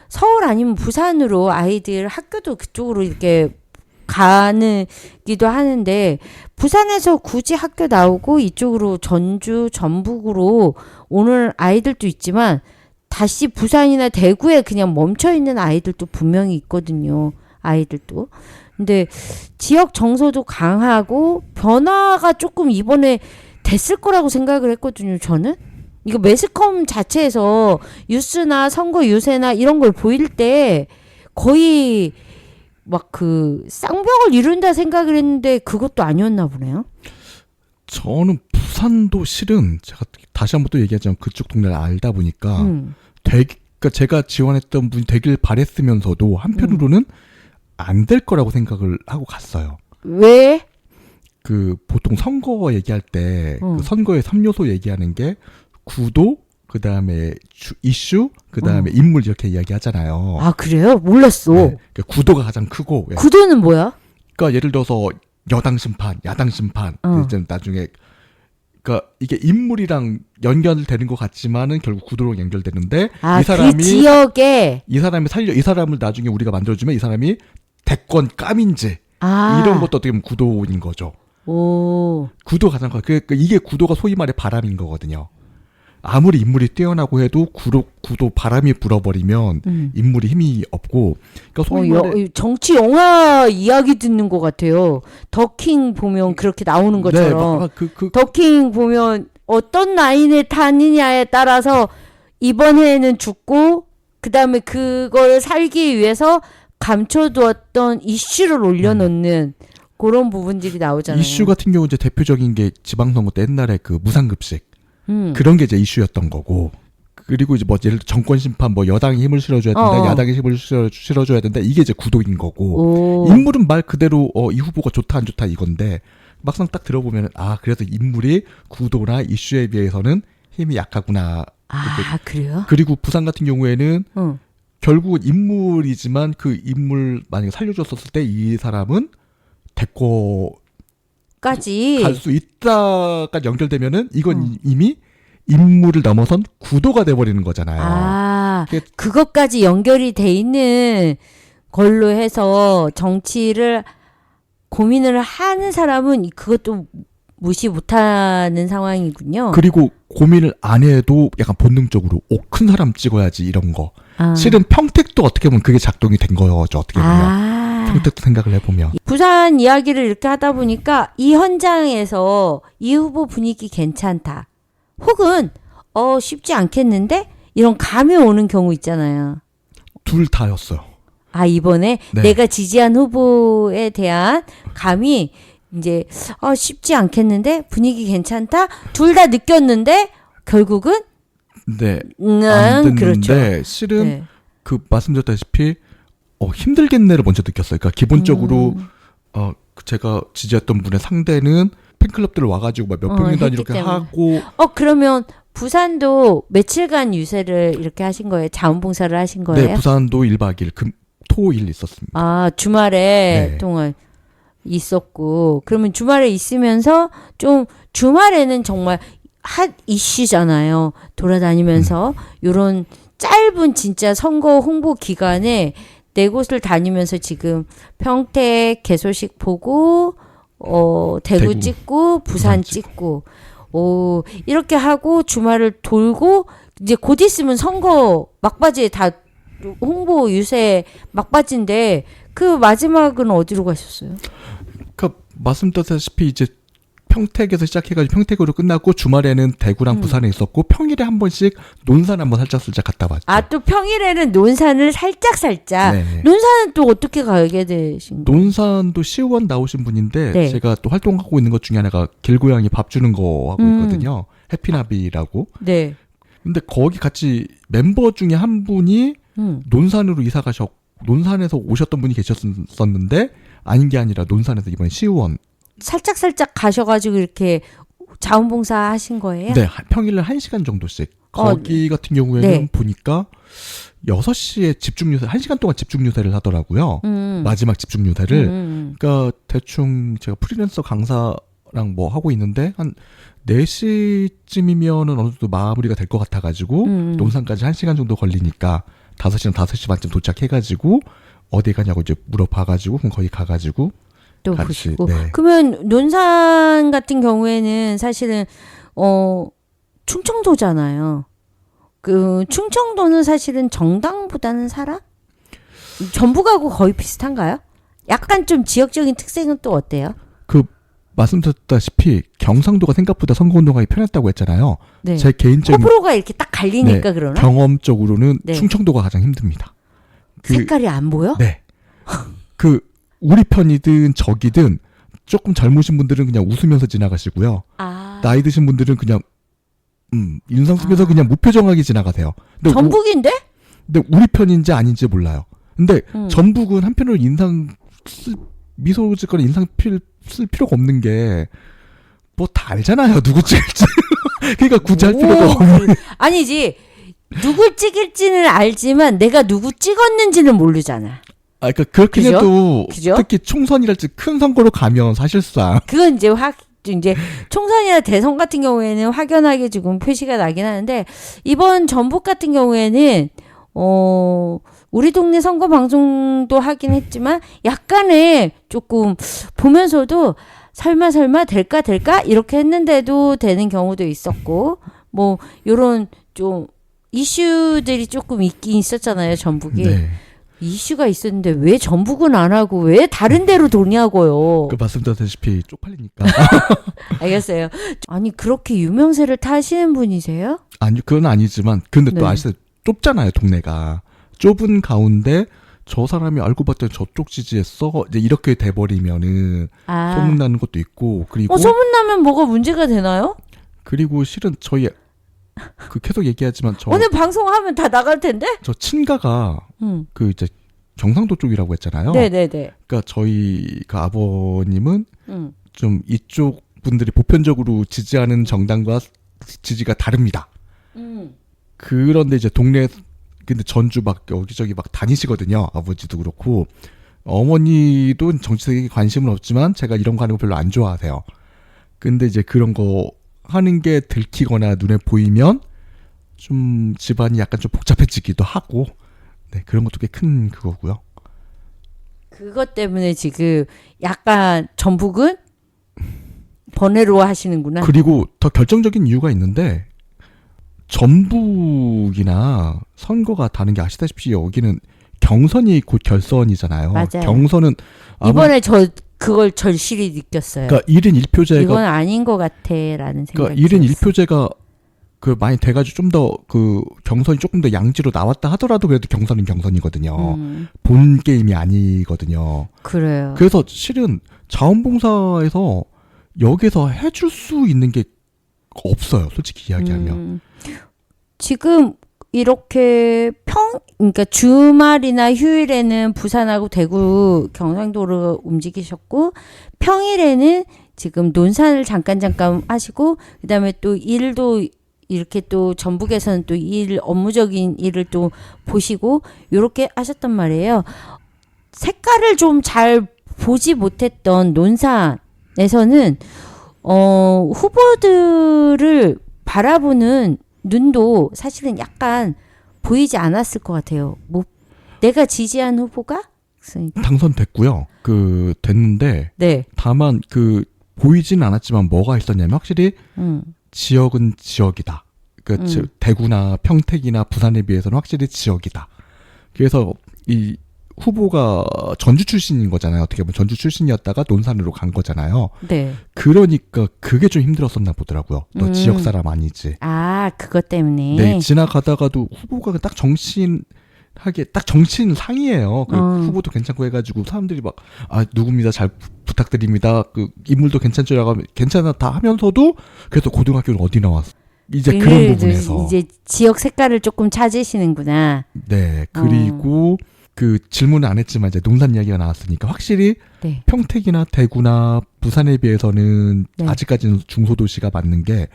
서울 아니면 부산으로 아이들 학교도 그쪽으로 이렇게 가는기도 하는데 부산에서 굳이 학교 나오고 이쪽으로 전주, 전북으로 오는 아이들도 있지만 다시 부산이나 대구에 그냥 멈춰 있는 아이들도 분명히 있거든요. 아이들도. 근데 지역 정서도 강하고 변화가 조금 이번에 됐을 거라고 생각을 했거든요. 저는. 이거 매스컴 자체에서 뉴스나 선거 유세나 이런 걸 보일 때 거의 막 그 쌍벽을 이룬다 생각을 했는데 그것도 아니었나 보네요. 저는 부산도 실은 제가 다시 한번 또 얘기하자면 그쪽 동네를 알다 보니까 그러니까 제가 지원했던 분이 되길 바랬으면서도 한편으로는 안 될 거라고 생각을 하고 갔어요. 왜? 그 보통 선거 얘기할 때 그 선거의 3요소 얘기하는 게 구도, 그 다음에 이슈, 그 다음에 인물 이렇게 이야기하잖아요. 아, 그래요? 몰랐어. 네, 그러니까 구도가 가장 크고. 예. 구도는 뭐야? 그러니까 예를 들어서 여당 심판, 야당 심판, 이제 나중에 그러니까 이게 인물이랑 연결되는 것 같지만은 결국 구도로 연결되는데 이 사람이 그 지역에 이 사람을 나중에 우리가 만들어주면 이 사람이 대권 깜인지 이런 것도 어떻게 보면 구도인 거죠. 오. 구도 가장 커요. 그러니까 이게 구도가 소위 말해 바람인 거거든요. 아무리 인물이 뛰어나고 해도 구도 바람이 불어버리면 인물이 힘이 없고. 그러니까 소위 말해 정치 영화 이야기 듣는 것 같아요. 더킹 보면 그렇게 나오는 것처럼. 네, 더킹 보면 어떤 라인에 타느냐에 따라서 이번 해에는 죽고 그 다음에 그걸 살기 위해서 감춰두었던 이슈를 올려놓는 그런 부분들이 나오잖아요. 이슈 같은 경우 이제 대표적인 게 지방선거 때 옛날에 그 무상급식 그런 게 이제 이슈였던 거고. 그리고 이제 뭐 예를 들어 정권 심판 뭐 여당이 힘을 실어줘야 된다, 야당이 힘을 실어줘야 된다, 이게 이제 구도인 거고. 인물은 말 그대로 이 후보가 좋다 안 좋다 이건데 막상 딱 들어보면 그래서 인물이 구도나 이슈에 비해서는 힘이 약하구나. 그래요? 그리고 부산 같은 경우에는 결국은 인물이지만 그 인물 만약에 살려줬었을 때 이 사람은 대권까지 갈 수 있다가 연결되면은 이건 이미 인물을 넘어선 구도가 돼버리는 거잖아요. 그것까지 연결이 돼 있는 걸로 해서 정치를 고민을 하는 사람은 그것도 무시 못하는 상황이군요. 그리고 고민을 안 해도 약간 본능적으로 큰 사람 찍어야지 이런 거. 실은 평택도 어떻게 보면 그게 작동이 된 거죠. 어떻게 보면. 평택도 생각을 해보면. 부산 이야기를 이렇게 하다 보니까 이 현장에서 이 후보 분위기 괜찮다. 혹은 쉽지 않겠는데? 이런 감이 오는 경우 있잖아요. 둘 다였어요. 아, 이번에 네. 내가 지지한 후보에 대한 감이 이제 쉽지 않겠는데? 분위기 괜찮다? 둘 다 느꼈는데 결국은 네. 안 됐는데 그렇죠. 실은 네. 그 말씀드렸다시피 힘들겠네를 먼저 느꼈어요. 그러니까 기본적으로 제가 지지했던 분의 상대는 팬클럽들 와가지고 막 몇 평일 단위 이렇게 때문에. 하고 그러면 부산도 며칠간 유세를 이렇게 하신 거예요? 자원봉사를 하신 거예요? 네, 부산도 1박 2일 토, 일 있었습니다. 아, 주말에 네. 동안 있었고, 그러면 주말에 있으면서 좀 주말에는 정말 핫 이슈잖아요. 돌아다니면서 요런 짧은 진짜 선거 홍보 기간에 네 곳을 다니면서 지금 평택 개소식 보고 대구 찍고 부산 찍고 이렇게 하고 주말을 돌고 이제 곧 있으면 선거 막바지에 다 홍보 유세 막바지인데 그 마지막은 어디로 가셨어요? 그러니까 말씀드렸다시피 이제 평택에서 시작해가지고 평택으로 끝났고 주말에는 대구랑 부산에 있었고 평일에 한 번씩 논산 한번 살짝 갔다 왔죠. 아, 또 평일에는 논산을 살짝. 네. 논산은 또 어떻게 가게 되신 거예요? 논산도 시의원 나오신 분인데 네. 제가 또 활동하고 있는 것 중에 하나가 길고양이 밥 주는 거 하고 있거든요. 해피나비라고. 네. 근데 거기 같이 멤버 중에 한 분이 논산으로 이사 논산에서 오셨던 분이 계셨었는데 아닌 게 아니라 논산에서 이번에 시의원 살짝 가셔가지고 이렇게 자원봉사 하신 거예요? 네, 평일에 1시간 정도씩. 거기 같은 경우에는 네. 보니까 6시에 집중유세, 1시간 동안 집중유세를 하더라고요. 마지막 집중유세를. 그러니까 대충 제가 프리랜서 강사랑 뭐 하고 있는데 한 4시쯤이면은 어느 정도 마무리가 될 것 같아가지고 논산까지 1시간 정도 걸리니까 5시나 5시 반쯤 도착해가지고 어디 가냐고 이제 물어봐가지고 그럼 거기 가가지고 또 같이, 보시고. 네. 그러면 논산 같은 경우에는 사실은 충청도잖아요. 그 충청도는 사실은 정당보다는 사람? 전북하고 거의 비슷한가요? 약간 좀 지역적인 특색은 또 어때요? 그 말씀드렸다시피 경상도가 생각보다 선거운동하기 편했다고 했잖아요. 네. 제 개인적인 호불호가 이렇게 딱 갈리니까 그러나? 경험적으로는 네. 충청도가 가장 힘듭니다. 색깔이 안 보여? 네. 우리 편이든 적이든 조금 젊으신 분들은 그냥 웃으면서 지나가시고요. 나이 드신 분들은 그냥 인상 쓰면서 그냥 무표정하게 지나가세요. 근데 전북인데? 근데 우리 편인지 아닌지 몰라요. 근데 전북은 한편으로 미소 짓거나 인상 쓸 필요가 없는 게 뭐 다 알잖아요. 누구 찍을지. 그러니까 굳이 할 필요가 없는. 아니지. 누굴 찍을지는 알지만 내가 누구 찍었는지는 모르잖아. 그러니까 그렇긴 그죠? 해도 그죠? 특히 총선이랄지 큰 선거로 가면 사실상 그건 이제 이제 총선이나 대선 같은 경우에는 확연하게 지금 표시가 나긴 하는데 이번 전북 같은 경우에는 우리 동네 선거 방송도 하긴 했지만 약간의 조금 보면서도 설마 될까 이렇게 했는데도 되는 경우도 있었고 뭐 요런 좀 이슈들이 조금 있긴 있었잖아요, 전북이. 네. 이슈가 있었는데 왜 전북은 안 하고 왜 다른 데로 도냐고요. 그 말씀드렸다시피 쪽팔리니까. 알겠어요. 아니 그렇게 유명세를 타시는 분이세요? 아니 그건 아니지만 근데 네. 또 아시다시피 좁잖아요 동네가. 좁은 가운데 저 사람이 알고 봤더니 저쪽 지지했어 이제 이렇게 돼버리면은 소문나는 것도 있고 그리고 소문나면 뭐가 문제가 되나요? 그리고 실은 저희 계속 얘기하지만 오늘 방송하면 다 나갈 텐데? 저 친가가 그 이제 경상도 쪽이라고 했잖아요. 네네네. 그러니까 저희 그 아버님은 음. 좀 이쪽 분들이 보편적으로 지지하는 정당과 지지가 다릅니다. 그런데 이제 동네 근데 전주 막 여기저기 막 다니시거든요. 아버지도 그렇고 어머니도 정치적인 관심은 없지만 제가 이런 거 하는 거 별로 안 좋아하세요. 근데 이제 그런 거 하는 게 들키거나 눈에 보이면 좀 집안이 약간 좀 복잡해지기도 하고 네 그런 것도 꽤 큰 그거고요. 그것 때문에 지금 약간 전북은 번외로 하시는구나. 그리고 더 결정적인 이유가 있는데 전북이나 선거가 다른 게 아시다시피 여기는 경선이 곧 결선이잖아요. 맞아요. 경선은 이번에 저 그걸 절실히 느꼈어요. 그러니까 1인 1표제가 이건 아닌 것 같아라는 생각이 그러니까 1인 들었어요. 1표제가 그 많이 돼가지고 좀 더 그 경선이 조금 더 양지로 나왔다 하더라도 그래도 경선은 경선이거든요. 본 게임이 아니거든요. 그래요. 그래서 실은 자원봉사에서 여기서 해줄 수 있는 게 없어요. 솔직히 이야기하면. 지금 이렇게 그러니까 주말이나 휴일에는 부산하고 대구 경상도로 움직이셨고 평일에는 지금 논산을 잠깐 하시고 그다음에 또 일도 이렇게 또 전북에서는 또 업무적인 일을 또 보시고 이렇게 하셨단 말이에요. 색깔을 좀 잘 보지 못했던 논산에서는 후보들을 바라보는 눈도 사실은 약간 보이지 않았을 것 같아요. 뭐 내가 지지한 후보가 당선됐고요. 됐는데 네. 다만 보이진 않았지만 뭐가 있었냐면 확실히 지역은 지역이다. 즉 대구나 평택이나 부산에 비해서는 확실히 지역이다. 그래서 이 후보가 전주 출신인 거잖아요. 어떻게 보면 전주 출신이었다가 논산으로 간 거잖아요. 네. 그러니까 그게 좀 힘들었었나 보더라고요. 너 지역 사람 아니지. 아, 그것 때문에. 네, 지나가다가도 후보가 딱 정치인 상이에요. 후보도 괜찮고 해가지고 사람들이 막 누굽니다. 잘 부탁드립니다. 인물도 괜찮죠라고 하면 괜찮다 하면서도 그래서 고등학교는 어디 나왔어? 이제 그런 부분에서 이제 지역 색깔을 조금 찾으시는구나. 네, 그리고 질문을 안 했지만 이제 논산 이야기가 나왔으니까 확실히 네. 평택이나 대구나 부산에 비해서는 네. 아직까지는 중소도시가 맞는 게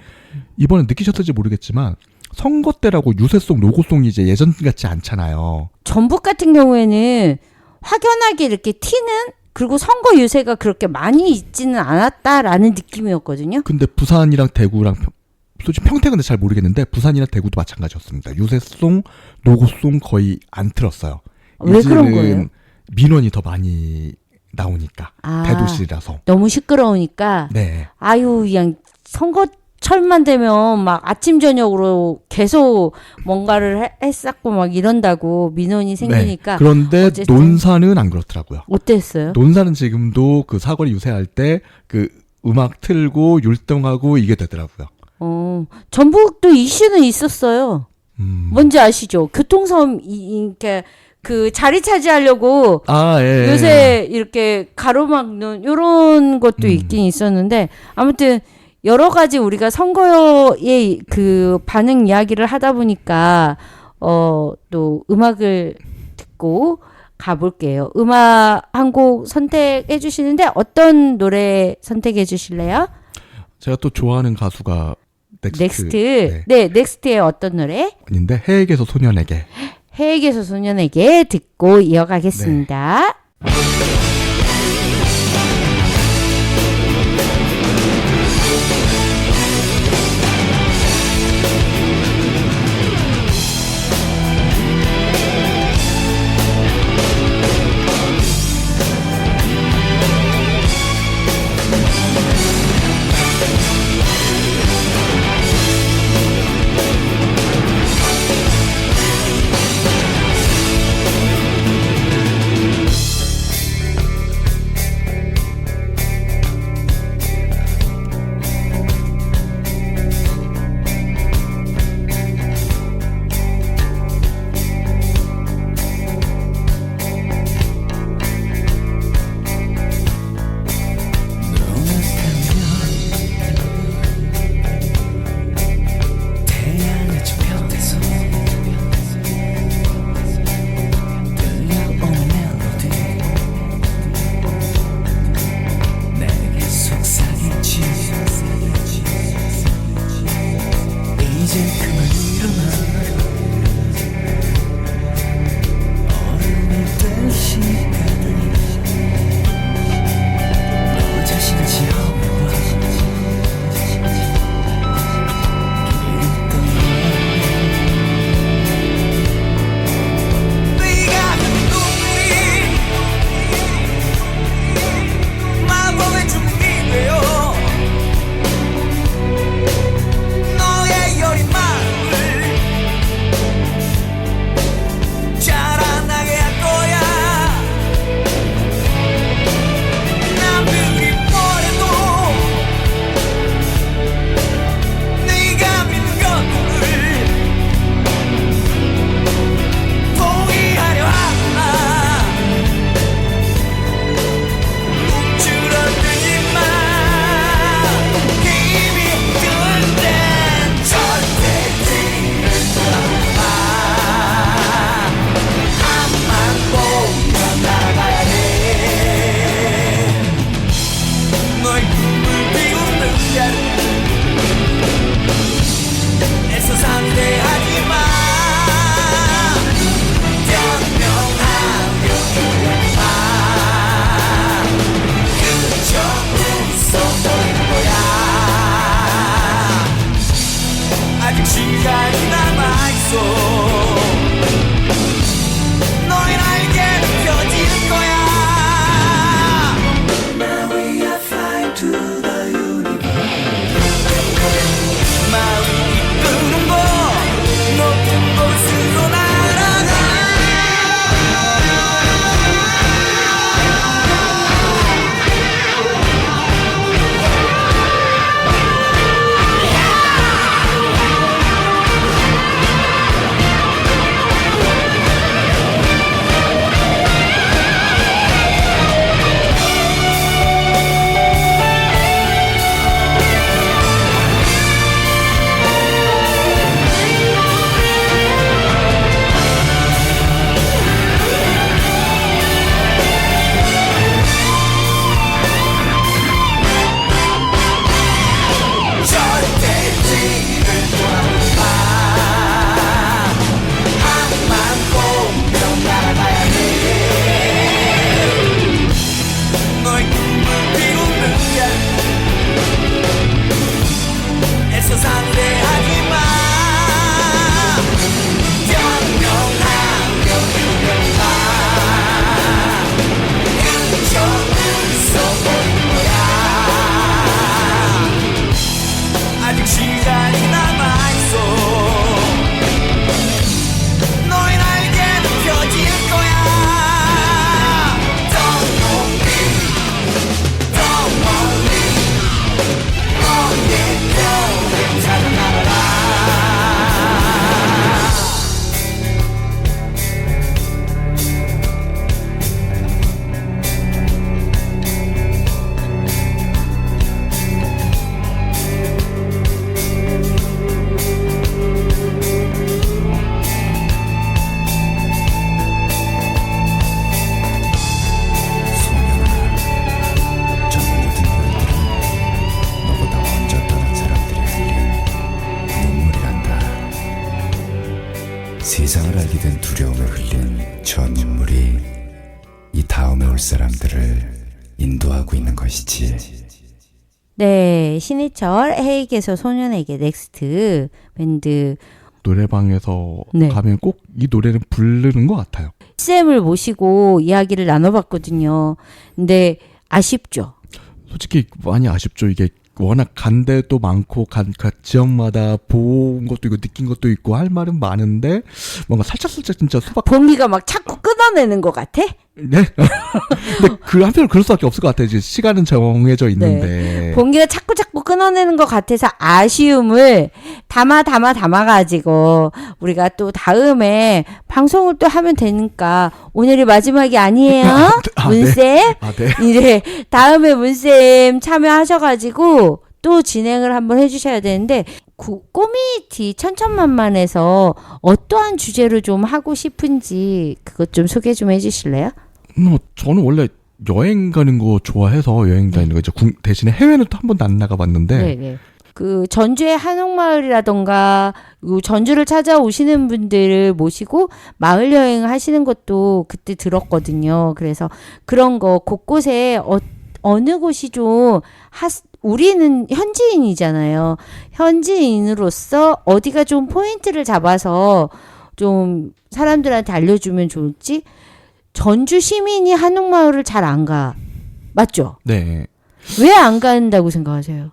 이번에 느끼셨을지 모르겠지만 선거 때라고 유세송, 로고송이 이제 예전 같지 않잖아요. 전북 같은 경우에는 확연하게 이렇게 튀는 그리고 선거 유세가 그렇게 많이 있지는 않았다라는 느낌이었거든요. 근데 부산이랑 대구랑 솔직히 평택은 잘 모르겠는데 부산이나 대구도 마찬가지였습니다. 유세송, 로고송 거의 안 틀었어요. 왜 그런 거예요? 민원이 더 많이 나오니까 대도시라서 너무 시끄러우니까 네. 그냥 선거철만 되면 막 아침 저녁으로 계속 뭔가를 했었고 막 이런다고 민원이 생기니까. 네. 그런데 어쨌든. 논산은 안 그렇더라고요. 어땠어요? 논산은 지금도 사거리 유세할 때 음악 틀고 율동하고 이게 되더라고요. 전북도 이슈는 있었어요. 뭔지 아시죠? 교통섬 이렇게 자리 차지하려고 예. 요새 이렇게 가로막는 요런 것도 있긴 있었는데 아무튼 여러 가지 우리가 선거의 반응 이야기를 하다 보니까 또 음악을 듣고 가볼게요. 음악 한 곡 선택해 주시는데 어떤 노래 선택해 주실래요? 제가 또 좋아하는 가수가 넥스트. 네, 넥스트의 어떤 노래? 인데 해에게서 소년에게. 해에게서 소년에게 듣고 이어가겠습니다. 네. 저 눈물이 이 다음에 올 사람들을 인도하고 있는 것이지. 네, 신해철 헤이게서 소년에게 넥스트 밴드 노래방에서 네. 가면 꼭 이 노래를 부르는 것 같아요. 쌤을 모시고 이야기를 나눠봤거든요. 근데 아쉽죠. 솔직히 많이 아쉽죠. 이게 워낙 간 데도 많고 각 지역마다 본 것도 있고 느낀 것도 있고 할 말은 많은데 뭔가 살짝 진짜 수박. 봄이가 막 자꾸 끊어내는 것 같아? 네. 근데 그 한편으로 그럴 수밖에 없을 것 같아요. 이제 시간은 정해져 있는데. 봄이가 자꾸 끊어내는 것 같아서 아쉬움을 담아가지고 우리가 또 다음에 방송을 또 하면 되니까 오늘이 마지막이 아니에요. 문쌤. 네. 이제 다음에 문쌤 참여하셔가지고 또 진행을 한번 해주셔야 되는데 꼬미티 천천만만에서 어떠한 주제로 좀 하고 싶은지 그것 좀 소개 좀 해주실래요? 저는 원래 여행 가는 거 좋아해서 여행 다니는 거 이제 대신에 해외는 또 한 번도 안 나가봤는데 네네. 그 전주의 한옥마을이라던가 전주를 찾아오시는 분들을 모시고 마을 여행을 하시는 것도 그때 들었거든요. 그래서 그런 거 곳곳에 어느 곳이 좀 우리는 현지인이잖아요. 현지인으로서 어디가 좀 포인트를 잡아서 좀 사람들한테 알려주면 좋을지. 전주 시민이 한옥마을을 잘 안 가. 맞죠? 네. 왜 안 간다고 생각하세요?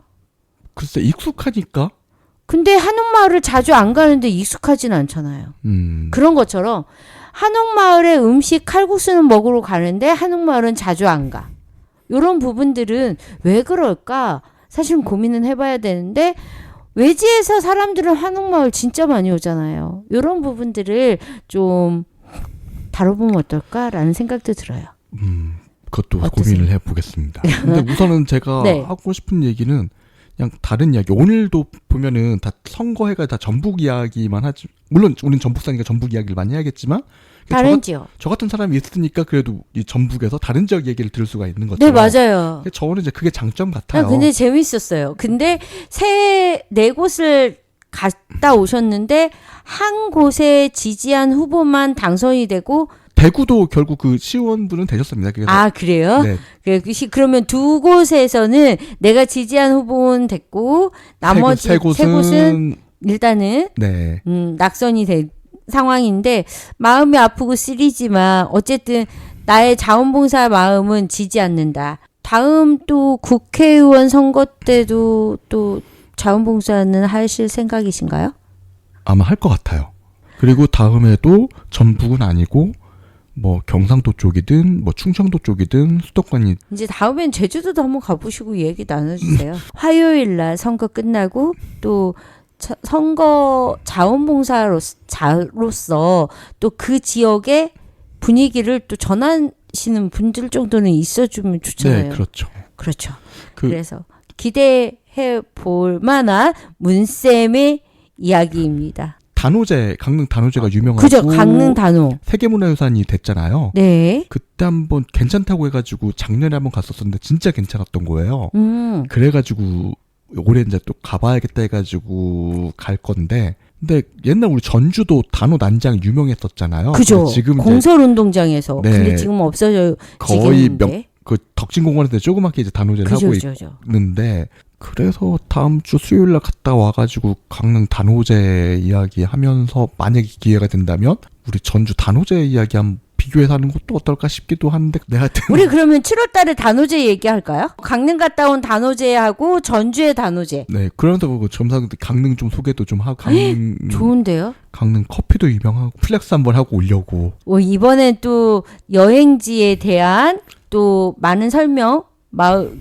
글쎄 익숙하니까. 근데 한옥마을을 자주 안 가는데 익숙하진 않잖아요. 그런 것처럼 한옥마을의 음식 칼국수는 먹으러 가는데 한옥마을은 자주 안 가. 이런 부분들은 왜 그럴까? 사실은 고민은 해봐야 되는데 외지에서 사람들은 한옥마을 진짜 많이 오잖아요. 이런 부분들을 좀 다뤄보면 어떨까라는 생각도 들어요. 그것도 어떠세요? 고민을 해보겠습니다. 근데 우선은 제가 네. 하고 싶은 얘기는 그냥 다른 이야기. 오늘도 보면은 다 선거해가 다 전북 이야기만 하지. 물론 우리는 전북 사니까 전북 이야기를 많이 해야겠지만 다른 지역. 저 같은 사람이 있으니까 그래도 이 전북에서 다른 지역 얘기를 들을 수가 있는 거죠. 네, 맞아요. 저는 이제 그게 장점 같아요. 근데 재밌었어요. 근데 네 곳을 갔다 오셨는데 한 곳에 지지한 후보만 당선이 되고 대구도 결국 그 시의원분은 되셨습니다. 그래서 그래요? 네. 그러면 두 곳에서는 내가 지지한 후보는 됐고 나머지 세 곳은 일단은 네. 낙선이 된 상황인데 마음이 아프고 쓰리지만 어쨌든 나의 자원봉사 마음은 지지 않는다. 다음 또 국회의원 선거 때도 또 자원봉사는 하실 생각이신가요? 아마 할 것 같아요. 그리고 다음에도 전북은 아니고 뭐 경상도 쪽이든 뭐 충청도 쪽이든 수도권이 이제 다음엔 제주도도 한번 가보시고 얘기 나눠주세요. 화요일 날 선거 끝나고 또 선거 자원봉사로서 또 그 지역의 분위기를 또 전하시는 분들 정도는 있어주면 좋잖아요. 네, 그렇죠. 그렇죠. 그래서 기대해 볼 만한 문쌤의 이야기입니다. 단오제, 강릉 단오제가 유명하고 그죠, 강릉 단오. 세계문화유산이 됐잖아요. 네. 그때 한번 괜찮다고 해가지고 작년에 한번 갔었었는데 진짜 괜찮았던 거예요. 그래가지고 올해 이제 또 가봐야겠다 해가지고 갈 건데, 근데 옛날 우리 전주도 단오 난장 유명했었잖아요. 그죠. 지금 공설운동장에서. 네. 근데 지금 없어져. 거의 그 덕진공원에서 조그맣게 이제 단오제를 하고 그죠. 있는데, 그래서 다음 주 수요일 날 갔다 와가지고 강릉 단오제 이야기 하면서 만약에 기회가 된다면 우리 전주 단오제 이야기 한번 비교해서 하는 것도 어떨까 싶기도 한데, 내가 우리 그러면 7월 달에 단오제 얘기할까요? 강릉 갔다 온 단오제하고 전주의 단오제. 네, 그러면서 그 점상 강릉 좀 소개도 좀 하고, 좋은데요? 강릉 커피도 유명하고 플렉스 한번 하고 오려고. 이번엔 또 여행지에 대한 또 많은 설명, 마을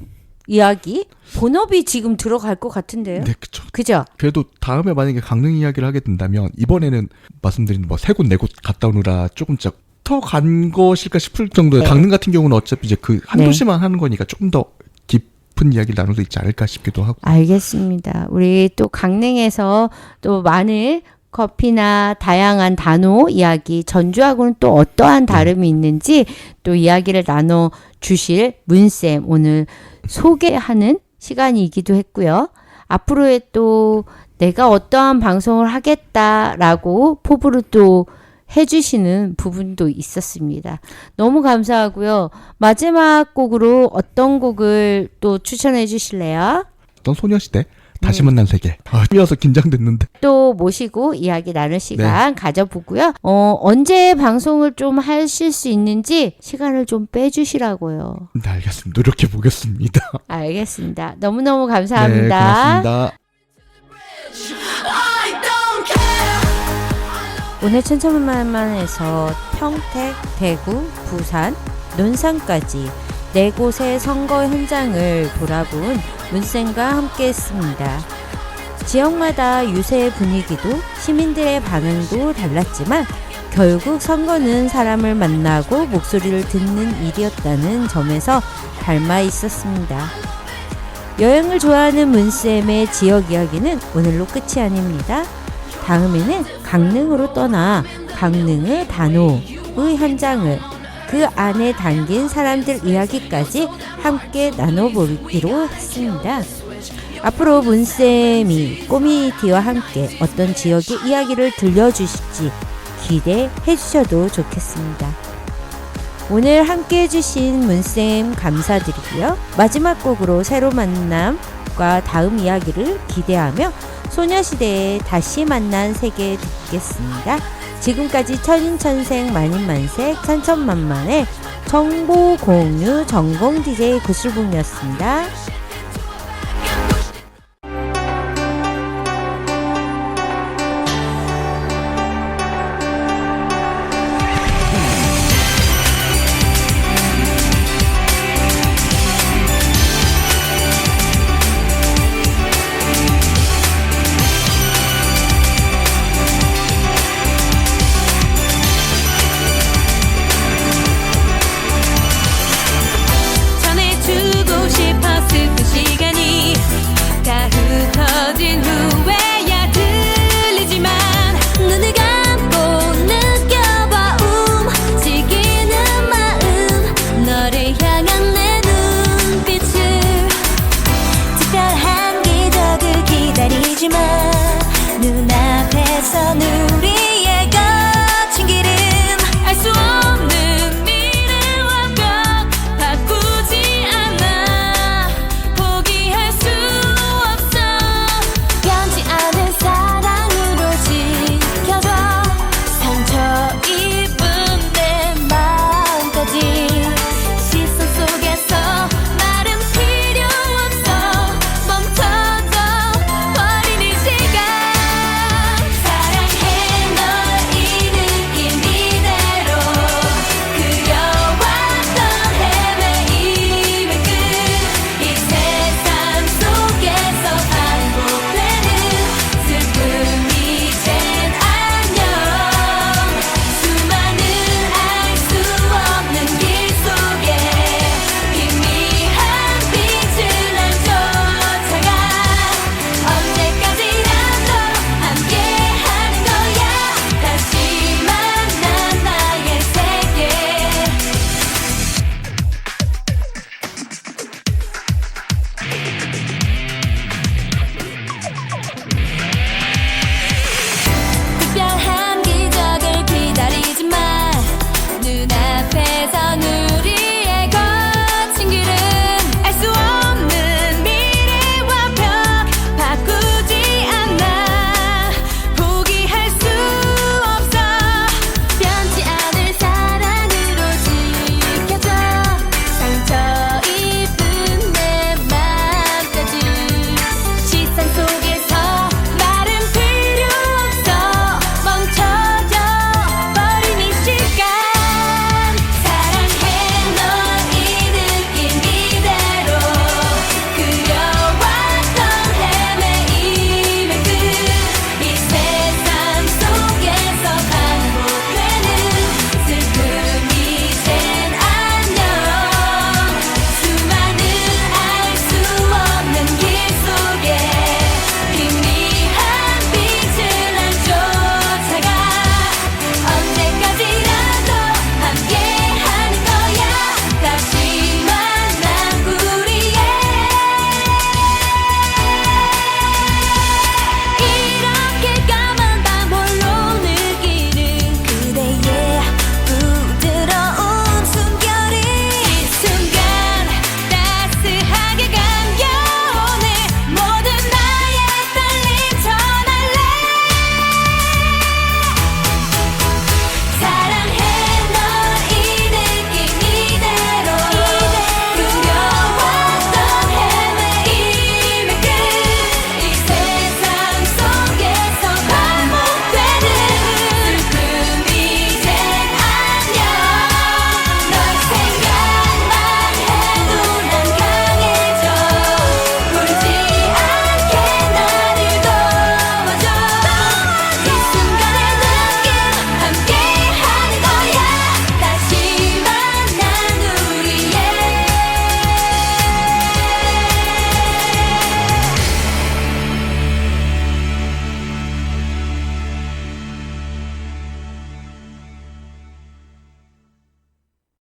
이야기, 본업이 지금 들어갈 것 같은데요. 네, 그쵸. 그죠? 그래도 다음에 만약에 강릉 이야기를 하게 된다면 이번에는 말씀드린 뭐 세 곳 네 곳 갔다 오느라 조금 더 간 것일까 싶을 정도의 네. 강릉 같은 경우는 어차피 이제 그 한 네. 도시만 하는 거니까 조금 더 깊은 이야기를 나눌 수 있지 않을까 싶기도 하고. 알겠습니다. 우리 또 강릉에서 또 많은 커피나 다양한 단오 이야기, 전주하고는 또 어떠한 다름이 있는지 또 이야기를 나눠 주실 문쌤 오늘 소개하는 시간이기도 했고요. 앞으로의 또 내가 어떠한 방송을 하겠다라고 포부를 또 해주시는 부분도 있었습니다. 너무 감사하고요. 마지막 곡으로 어떤 곡을 또 추천해 주실래요? 어떤 소녀시대 다시 만난 세계. 뛰어서 긴장됐는데. 또 모시고 이야기 나눌 시간 가져보고요. 언제 방송을 좀 하실 수 있는지 시간을 좀 빼주시라고요. 네, 알겠습니다. 노력해 보겠습니다. 알겠습니다. 너무너무 네, 감사합니다. 고맙습니다. 오늘 천천만만에서 평택, 대구, 부산, 논산까지 4곳의 선거 현장을 돌아본 문쌤과 함께했습니다. 지역마다 유세 분위기도 시민들의 반응도 달랐지만 결국 선거는 사람을 만나고 목소리를 듣는 일이었다는 점에서 닮아 있었습니다. 여행을 좋아하는 문쌤의 지역 이야기는 오늘로 끝이 아닙니다. 다음에는 강릉으로 떠나 강릉의 단오의 현장을 그 안에 담긴 사람들 이야기까지 함께 나눠보기로 했습니다. 앞으로 문쌤이 꼬미티와 함께 어떤 지역의 이야기를 들려주실지 기대해 주셔도 좋겠습니다. 오늘 함께 해주신 문쌤 감사드리고요. 마지막 곡으로 새로 만남과 다음 이야기를 기대하며 소녀시대의 다시 만난 세계 듣겠습니다. 지금까지 천인천생 만인만색 천천만만의 정보 공유 전공 DJ 구슬봉이었습니다.